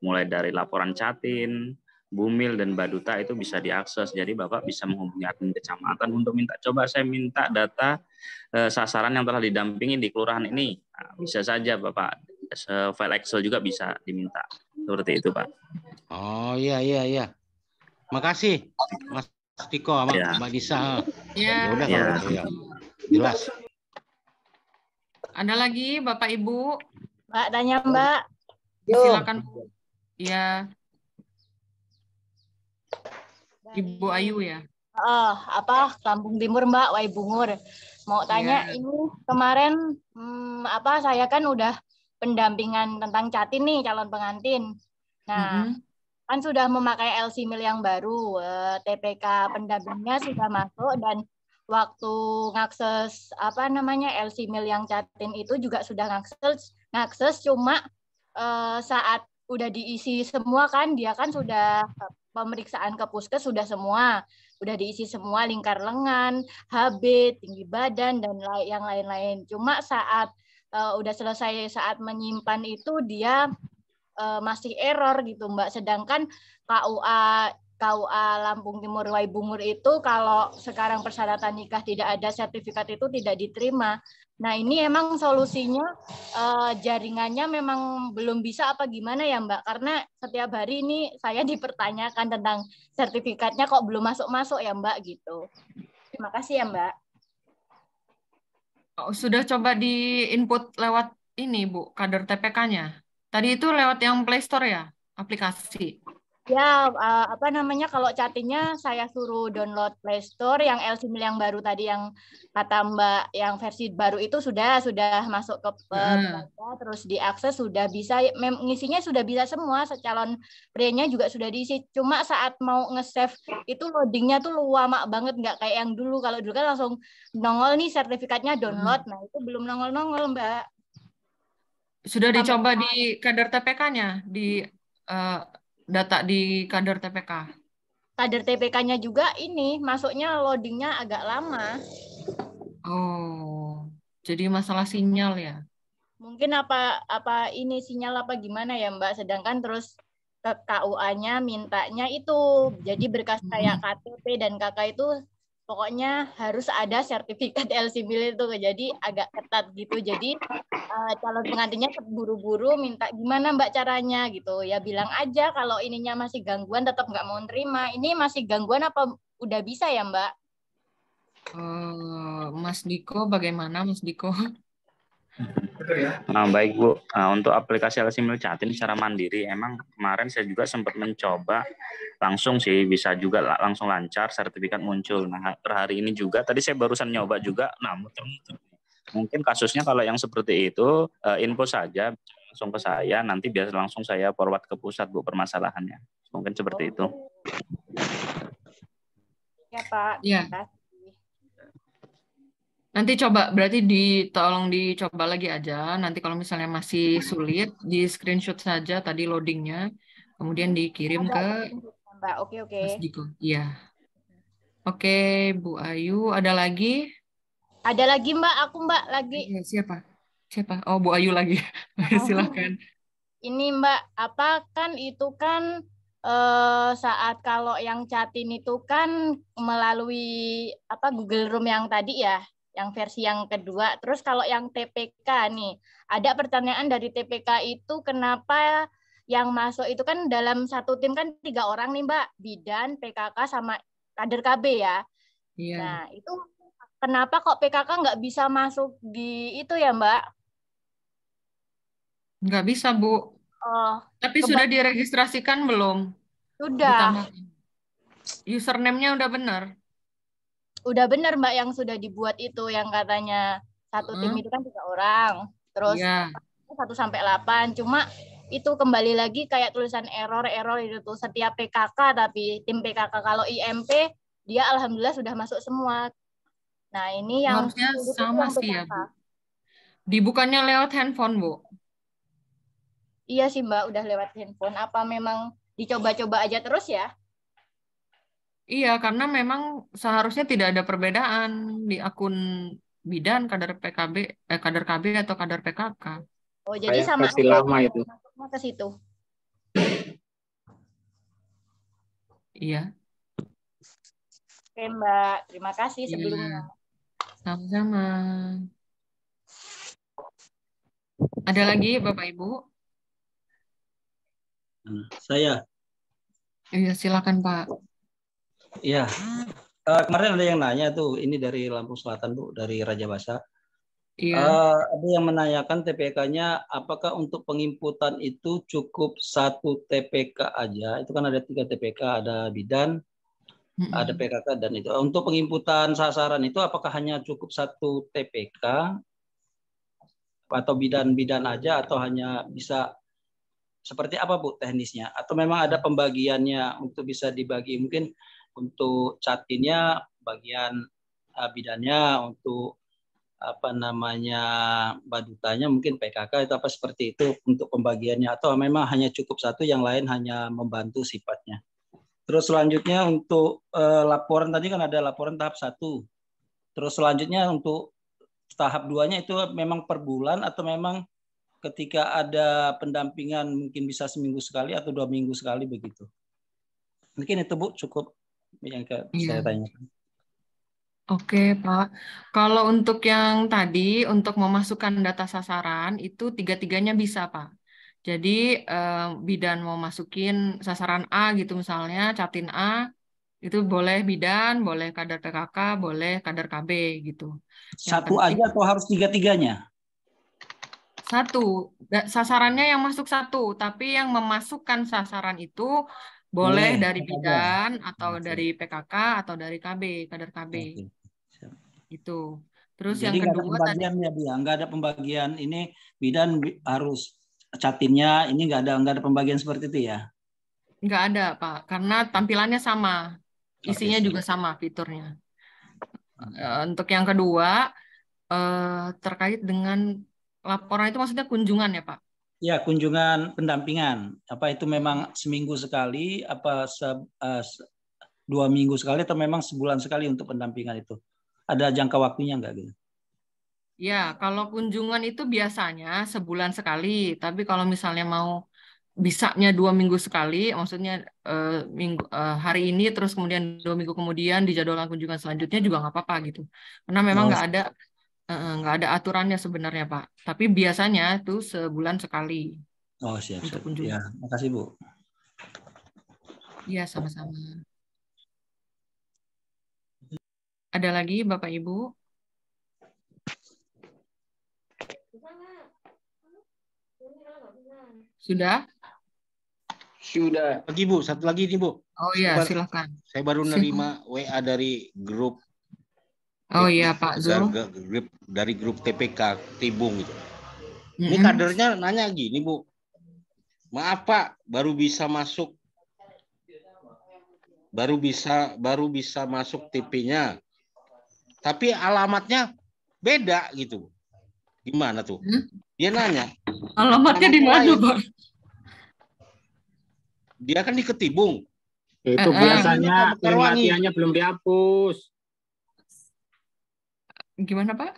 mulai dari laporan Catin, Bumil, dan Baduta itu bisa diakses. Jadi Bapak bisa menghubungi admin kecamatan untuk saya minta data sasaran yang telah didampingi di kelurahan ini. Nah, bisa saja Bapak, file Excel juga bisa diminta. Seperti itu Pak. Oh iya. Makasih Mas Tiko sama Mbak Nisa. Ya udah kalau gitu ya. Jelas. Ada lagi Bapak Ibu? Mbak, tanya Mbak. Silakan. Iya. Ibu Ayu ya. Kampung Timur Mbak, Waibungur. Mau tanya ini kemarin saya kan udah pendampingan tentang Catin nih, calon pengantin. Nah, kan sudah memakai LC-Mil yang baru, TPK pendampingnya sudah masuk dan waktu ngakses LC-Mil yang Catin itu juga sudah ngakses. ngakses, cuma saat udah diisi semua kan, dia kan sudah pemeriksaan ke puskes sudah semua, udah diisi semua lingkar lengan, HB, tinggi badan, dan yang lain-lain. Cuma saat udah selesai, saat menyimpan itu dia masih error gitu Mbak. Sedangkan KUA Lampung Timur Waibungur itu kalau sekarang persyaratan nikah tidak ada sertifikat itu tidak diterima. Nah ini emang solusinya jaringannya memang belum bisa apa gimana ya Mbak? Karena setiap hari ini saya dipertanyakan tentang sertifikatnya kok belum masuk-masuk ya Mbak gitu. Terima kasih ya Mbak. Sudah coba di input lewat ini Bu, kader TPK-nya. Tadi itu lewat yang Play Store ya, aplikasi. Ya, apa namanya, kalau chattingnya saya suruh download Play Store, yang LCMIL yang baru tadi yang kata Mbak, yang versi baru itu sudah masuk ke terus diakses, sudah bisa, ngisinya sudah bisa semua, calon prianya juga sudah diisi. Cuma saat mau nge-save itu loadingnya tuh lama banget, nggak kayak yang dulu. Kalau dulu kan langsung nongol nih sertifikatnya download, nah itu belum nongol-nongol Mbak. Sudah dicoba di kader TPK-nya, di data di kader TPK. Kader TPK-nya juga ini masuknya loadingnya agak lama. Oh, jadi masalah sinyal ya? Mungkin apa ini sinyal apa gimana ya Mbak? Sedangkan terus ke KUA-nya mintanya itu jadi berkas kayak KTP dan KK itu pokoknya harus ada sertifikat LCMIL itu, jadi agak ketat gitu. Jadi calon pengantinnya buru-buru minta gimana Mbak caranya gitu. Ya bilang aja kalau ininya masih gangguan tetap nggak mau nerima. Ini masih gangguan apa udah bisa ya Mbak? Mas Diko bagaimana Mas Diko? Nah, baik Bu, untuk aplikasi LCMIL Jatim secara mandiri, emang kemarin saya juga sempat mencoba langsung sih, bisa juga langsung lancar, sertifikat muncul. Nah, per hari ini juga, tadi saya barusan nyoba juga, nah muter-muter. Mungkin kasusnya kalau yang seperti itu, info saja langsung ke saya, nanti biasa langsung saya forward ke pusat Bu permasalahannya. Mungkin seperti itu. Ya Pak. Ya. Nanti coba, berarti tolong dicoba lagi aja. Nanti kalau misalnya masih sulit, di screenshot saja tadi loadingnya, kemudian dikirim ke Mbak. Oke. Mas Diko. Iya. Oke, Bu Ayu, ada lagi? Ada lagi Mbak, aku Mbak lagi. Siapa? Oh, Bu Ayu lagi. Silahkan. Ini Mbak, kan itu kan saat kalau yang chatin itu kan melalui Google Room yang tadi ya, yang versi yang kedua. Terus kalau yang TPK nih, ada pertanyaan dari TPK itu kenapa yang masuk itu kan dalam satu tim kan 3 orang nih Mbak, bidan, PKK sama kader KB ya. Iya. Nah itu kenapa kok PKK nggak bisa masuk di itu ya Mbak? Nggak bisa Bu. Tapi sudah diregistrasikan belum? Sudah. Username-nya udah benar? Udah benar Mbak, yang sudah dibuat itu, yang katanya satu tim itu kan 3 orang. Terus 1 sampai 8. Cuma itu kembali lagi kayak tulisan error itu tuh setiap PKK, tapi tim PKK kalau IMP dia alhamdulillah sudah masuk semua. Nah, ini yang harusnya sama sih ya, Bu. Dibukanya lewat handphone, Bu. Iya sih Mbak, udah lewat handphone. Apa memang dicoba-coba aja terus ya? Iya, karena memang seharusnya tidak ada perbedaan di akun bidan, kader PKB, kader KB atau kader PKK. Oh, jadi sama versi lama itu. Masuknya ke situ. Iya. Oke Mbak, terima kasih sebelumnya. Sama-sama. Ada lagi Bapak Ibu? Saya. Iya, silakan Pak. Iya. Kemarin ada yang nanya tuh, ini dari Lampung Selatan Bu, dari Raja Basa. Iya. Ada yang menanyakan TPK-nya, apakah untuk penginputan itu cukup 1 TPK aja? Itu kan ada 3 TPK, ada bidan, ada PKK dan itu. Untuk penginputan sasaran itu apakah hanya cukup 1 TPK atau bidan aja, atau hanya bisa seperti apa Bu teknisnya? Atau memang ada pembagiannya untuk bisa dibagi, mungkin untuk chatinnya bagian bidannya, untuk apa namanya badutanya mungkin PKK itu apa seperti itu untuk pembagiannya, atau memang hanya cukup satu, yang lain hanya membantu sifatnya. Terus selanjutnya untuk laporan tadi kan ada laporan tahap 1. Terus selanjutnya untuk tahap 2-nya itu memang per bulan atau memang ketika ada pendampingan mungkin bisa seminggu sekali atau 2 minggu sekali begitu. Mungkin itu Bu cukup yang saya tanyakan. Oke, Pak. Kalau untuk yang tadi, untuk memasukkan data sasaran, itu tiga-tiganya bisa, Pak. Jadi, bidan mau masukin sasaran A gitu misalnya, catin A, itu boleh bidan, boleh kader PKK, boleh kader KB gitu. Satu aja atau harus tiga-tiganya? Satu. Sasarannya yang masuk satu, tapi yang memasukkan sasaran itu boleh dari bidan, atau dari PKK, atau dari KB, kader KB. Itu. Terus Jadi yang kedua tadi nggak ada pembagian ini bidan harus catinnya, ini nggak ada pembagian seperti itu ya? nggak ada, Pak, karena tampilannya sama, isinya juga sama fiturnya. Untuk yang kedua terkait dengan laporan itu maksudnya kunjungan ya, Pak? Ya, kunjungan pendampingan. Apa itu memang seminggu sekali, apa 2 minggu sekali, atau memang sebulan sekali untuk pendampingan itu? Ada jangka waktunya nggak gitu? Ya, kalau kunjungan itu biasanya sebulan sekali. Tapi kalau misalnya mau bisanya 2 minggu sekali, maksudnya hari ini terus kemudian 2 minggu kemudian dijadwalkan kunjungan selanjutnya juga nggak apa-apa gitu. Karena memang nggak ada aturannya sebenarnya, Pak. Tapi biasanya itu sebulan sekali. Oh, siap. Ya, makasih Bu. Iya, sama-sama. Ada lagi Bapak Ibu? Sudah? Sudah. Lagi Bu, satu lagi nih Bu. Oh iya, silakan. Saya baru nerima WA dari grup. Oh iya Pak Zul. Dari grup TPK Tibung gitu. Ini kadernya nanya gini Bu. Maaf Pak, baru bisa masuk TP-nya. Tapi alamatnya beda gitu. Gimana tuh? Dia nanya. Alamatnya di mana, Pak? Dia kan di Ketibung. Itu biasanya latihannya belum dihapus. Gimana, Pak?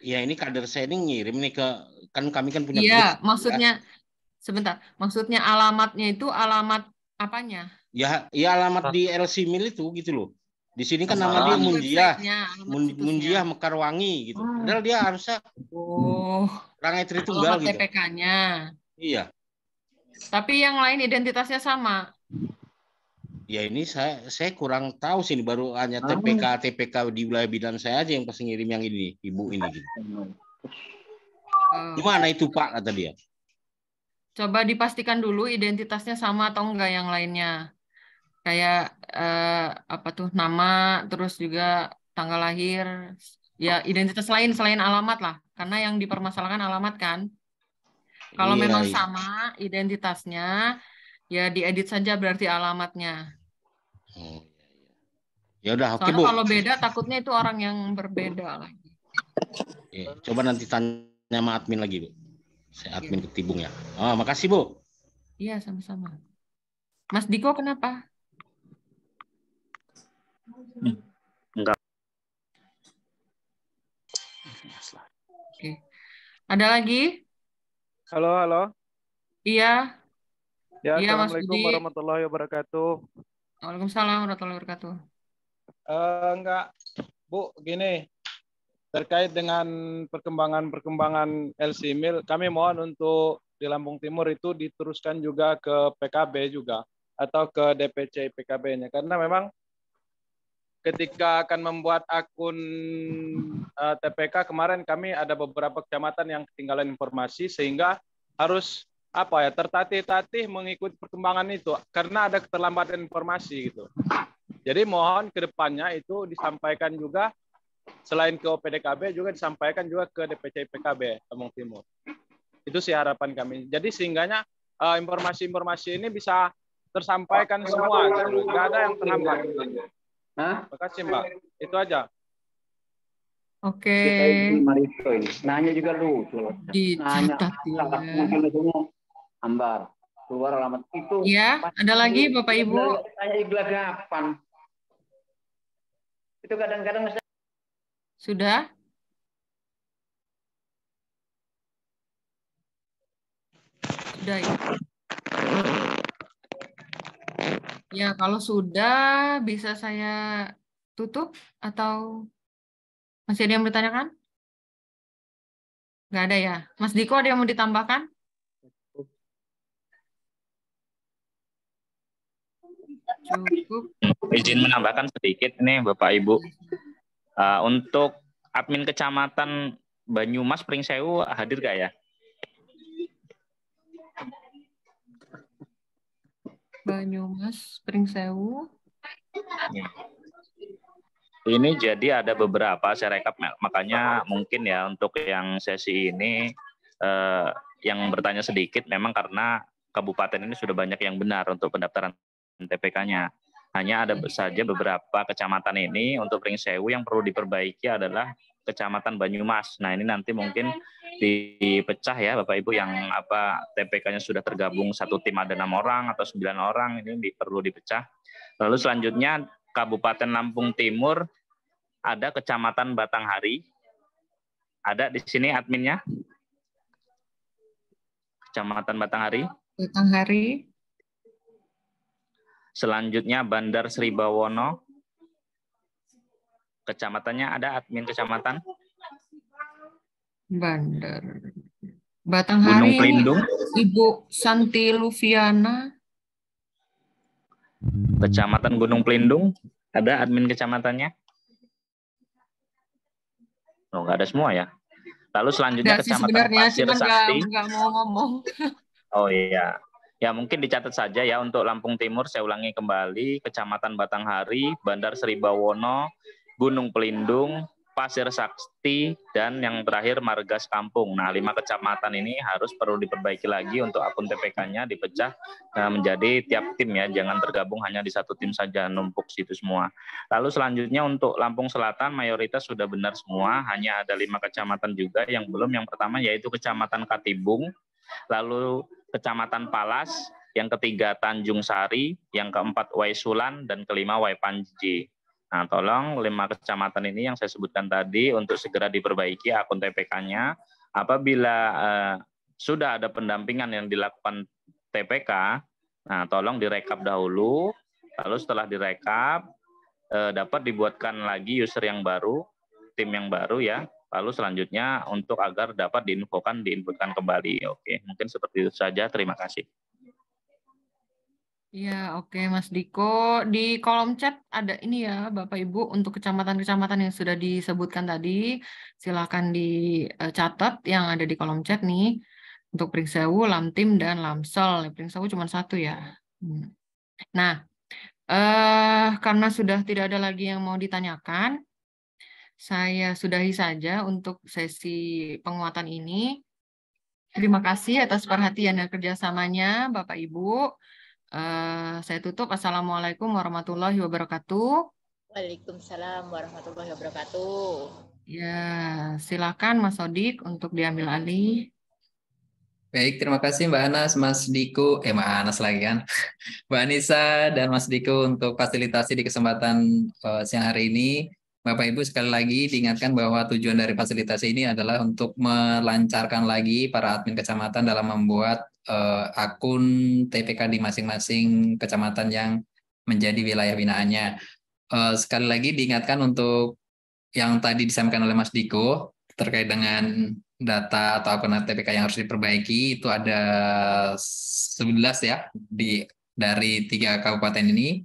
Ya ini kader saya ini ngirim nih kan kami kan punya iya, grup. Maksudnya sebentar. Maksudnya alamatnya itu alamat apanya? Ya alamat di LC Mil itu gitu loh. Di sini kan nama dia Munjiah Mekarwangi gitu. Padahal dia harusnya Rangai Tritunggal gitu. TPK-nya. Iya. Tapi yang lain identitasnya sama. Ya ini saya kurang tahu sih, baru hanya TPK di wilayah bidan saya aja yang pasti ngirim yang ini, Ibu ini gitu. Gimana itu Pak kata dia? Coba dipastikan dulu identitasnya sama atau enggak yang lainnya. Kayak apa tuh nama, terus juga tanggal lahir, ya identitas lain selain alamat lah, karena yang dipermasalahkan alamat kan. Kalau memang sama identitasnya, ya diedit saja berarti alamatnya. Ya udah, oke Bu. Bu. Kalau beda takutnya itu orang yang berbeda lagi. Coba nanti tanya sama admin lagi Bu. Saya admin Ketibung ya. Oh, makasih Bu. Iya sama-sama. Mas Diko kenapa? Enggak. Oke. Ada lagi? Halo. Iya. Ya, iya, Assalamualaikum warahmatullahi wabarakatuh. Waalaikumsalam warahmatullahi wabarakatuh. Enggak, Bu, gini. Terkait dengan perkembangan LC Mil, kami mohon untuk di Lampung Timur itu diteruskan juga ke PKB juga, atau ke DPC PKB-nya. Karena memang ketika akan membuat akun TPK kemarin kami ada beberapa kecamatan yang ketinggalan informasi sehingga harus tertatih-tatih mengikuti perkembangan itu karena ada keterlambatan informasi gitu. Jadi mohon ke depannya itu disampaikan juga selain ke OPDKB juga disampaikan juga ke DPC PKB Lampung Timur. Itu sih harapan kami. Jadi sehingganya informasi-informasi ini bisa tersampaikan semua gitu. Nggak ada yang terlambat. Terima kasih Mbak. Itu aja. Oke. Kita ini Marito ini. Nanya juga lucu. Nanya. Dicatat ya. Mungkin misalnya Ambar. Keluar alamat itu. Ya, ada lagi Bapak Ibu. Tanya Iqbal kapan? Itu kadang-kadang Sudah? Sudah ya. Ya, kalau sudah bisa saya tutup atau masih ada yang bertanyakan? Nggak ada ya. Mas Diko ada yang mau ditambahkan? Cukup. Izin menambahkan sedikit nih Bapak Ibu. Untuk admin kecamatan Banyumas Pringsewu hadir gak ya? Banyumas Pringsewu. Ini jadi ada beberapa saya rekap, makanya mungkin ya untuk yang sesi ini yang bertanya sedikit memang karena kabupaten ini sudah banyak yang benar untuk pendaftaran TPK-nya. Hanya ada saja beberapa kecamatan ini untuk Pringsewu yang perlu diperbaiki adalah Kecamatan Banyumas. Nah, ini nanti mungkin dipecah ya Bapak Ibu yang TPK-nya sudah tergabung satu tim ada 6 orang atau 9 orang, ini perlu dipecah. Lalu selanjutnya Kabupaten Lampung Timur ada Kecamatan Batanghari. Ada di sini adminnya? Kecamatan Batanghari. Batanghari. Selanjutnya Bandar Sri Bawono. Kecamatannya ada admin kecamatan? Bandar. Batanghari. Gunung Pelindung. Ibu Santi Lufiana. Kecamatan Gunung Pelindung. Ada admin kecamatannya? Oh, nggak ada semua ya. Lalu selanjutnya Kecamatan Pasir Sakti. Nggak mau ngomong. Oh iya. Ya mungkin dicatat saja ya untuk Lampung Timur, saya ulangi kembali, Kecamatan Batanghari, Bandar Sri Bawono, Gunung Pelindung, Pasir Sakti, dan yang terakhir Margas Kampung. Nah, 5 kecamatan ini harus perlu diperbaiki lagi untuk akun TPK-nya dipecah menjadi tiap tim ya, jangan tergabung hanya di satu tim saja, numpuk situ semua. Lalu selanjutnya untuk Lampung Selatan mayoritas sudah benar semua, hanya ada 5 kecamatan juga yang belum. Yang pertama yaitu Kecamatan Katibung, lalu Kecamatan Palas, yang ketiga Tanjung Sari, yang keempat Waisulan, dan kelima Waipanji. Nah, tolong 5 kecamatan ini yang saya sebutkan tadi untuk segera diperbaiki akun TPK-nya. Apabila sudah ada pendampingan yang dilakukan TPK, nah tolong direkap dahulu, lalu setelah direkap dapat dibuatkan lagi user yang baru, tim yang baru ya. Lalu selanjutnya untuk agar dapat diinfokan kembali. Oke, mungkin seperti itu saja. Terima kasih. Ya, oke Mas Diko. Di kolom chat ada ini ya Bapak Ibu untuk kecamatan-kecamatan yang sudah disebutkan tadi. Silakan dicatat yang ada di kolom chat nih. Untuk Pringsewu, Lamtim, dan Lamsel. Pringsewu cuma 1 ya. Nah, karena sudah tidak ada lagi yang mau ditanyakan, saya sudahi saja untuk sesi penguatan ini. Terima kasih atas perhatian dan kerjasamanya, Bapak Ibu. Saya tutup. Assalamualaikum warahmatullahi wabarakatuh. Waalaikumsalam warahmatullahi wabarakatuh. Ya, silakan Mas Sodik untuk diambil alih. Baik, terima kasih Mbak Anas, Mas Diko, Mbak Anas lagi kan, Mbak Anissa dan Mas Diko untuk fasilitasi di kesempatan siang hari ini. Bapak Ibu sekali lagi diingatkan bahwa tujuan dari fasilitasi ini adalah untuk melancarkan lagi para admin kecamatan dalam membuat akun TPK di masing-masing kecamatan yang menjadi wilayah binaannya. Sekali lagi diingatkan untuk yang tadi disampaikan oleh Mas Diko terkait dengan data atau akun TPK yang harus diperbaiki, itu ada 11 ya dari 3 kabupaten ini.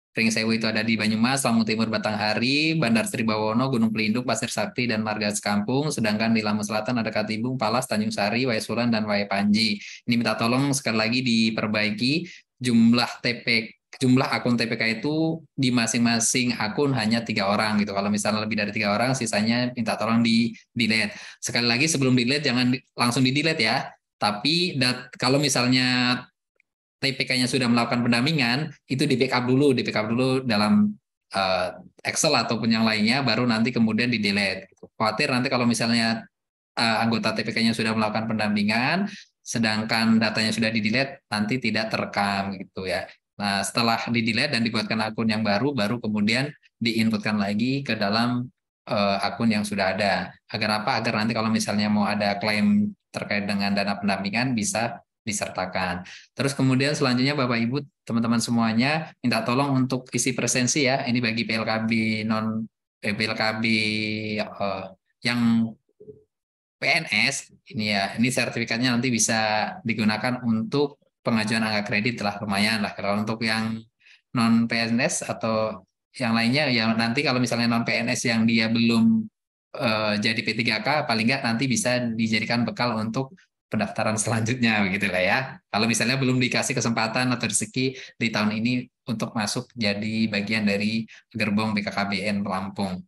Pringsewu itu ada di Banyumas, Lampung Timur, Batanghari, Bandar Sri Bawono, Gunung Pelindung, Pasir Sakti, dan Margas Kampung. Sedangkan di Lampung Selatan ada Katibung, Palas, Tanjung Sari, Waisulan, dan Waipanji. Ini minta tolong sekali lagi diperbaiki jumlah akun TPK itu di masing-masing akun hanya 3 orang gitu. Kalau misalnya lebih dari 3 orang, sisanya minta tolong di-delete. Sekali lagi sebelum delete jangan langsung di-delete ya. Tapi kalau misalnya TPK-nya sudah melakukan pendampingan, itu di backup dulu dalam Excel ataupun yang lainnya, baru nanti kemudian di-delete. Khawatir nanti kalau misalnya anggota TPK-nya sudah melakukan pendampingan, sedangkan datanya sudah di-delete, nanti tidak terekam gitu ya. Nah, setelah di-delete dan dibuatkan akun yang baru kemudian diinputkan lagi ke dalam akun yang sudah ada. Agar apa? Agar nanti kalau misalnya mau ada klaim terkait dengan dana pendampingan bisa disertakan. Terus kemudian selanjutnya Bapak Ibu, teman-teman semuanya minta tolong untuk isi presensi ya. Ini bagi PLKB PLKB yang PNS ini ya. Ini sertifikatnya nanti bisa digunakan untuk pengajuan angka kredit lah, lumayan lah. Kalau untuk yang non PNS atau yang lainnya ya nanti kalau misalnya non PNS yang dia belum jadi P3K paling nggak nanti bisa dijadikan bekal untuk pendaftaran selanjutnya begitulah ya. Kalau misalnya belum dikasih kesempatan atau rezeki di tahun ini untuk masuk jadi bagian dari gerbong BKKBN Lampung.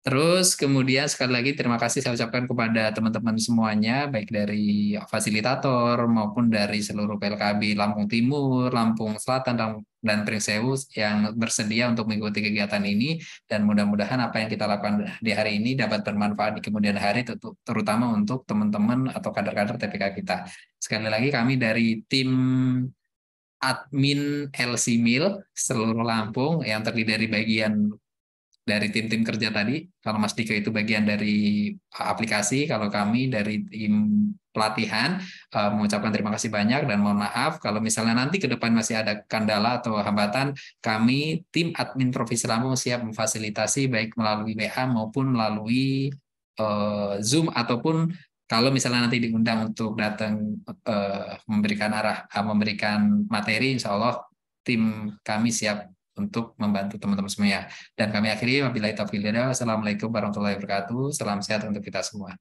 Terus kemudian sekali lagi terima kasih saya ucapkan kepada teman-teman semuanya, baik dari fasilitator maupun dari seluruh PLKB Lampung Timur, Lampung Selatan, dan Pringsewu yang bersedia untuk mengikuti kegiatan ini. Dan mudah-mudahan apa yang kita lakukan di hari ini dapat bermanfaat di kemudian hari, terutama untuk teman-teman atau kader-kader TPK kita. Sekali lagi kami dari tim admin LCMIL seluruh Lampung yang terdiri dari bagian dari tim-tim kerja tadi. Kalau Mas Dika itu bagian dari aplikasi, kalau kami dari tim pelatihan mengucapkan terima kasih banyak dan mohon maaf kalau misalnya nanti ke depan masih ada kendala atau hambatan, kami tim admin Provinsi Lampung siap memfasilitasi baik melalui WA maupun melalui Zoom, ataupun kalau misalnya nanti diundang untuk datang memberikan materi, insya Allah tim kami siap untuk membantu teman-teman semuanya. Dan kami akhiri wabillahi taufiq wal hidayah. Wassalamualaikum warahmatullahi wabarakatuh. Salam sehat untuk kita semua.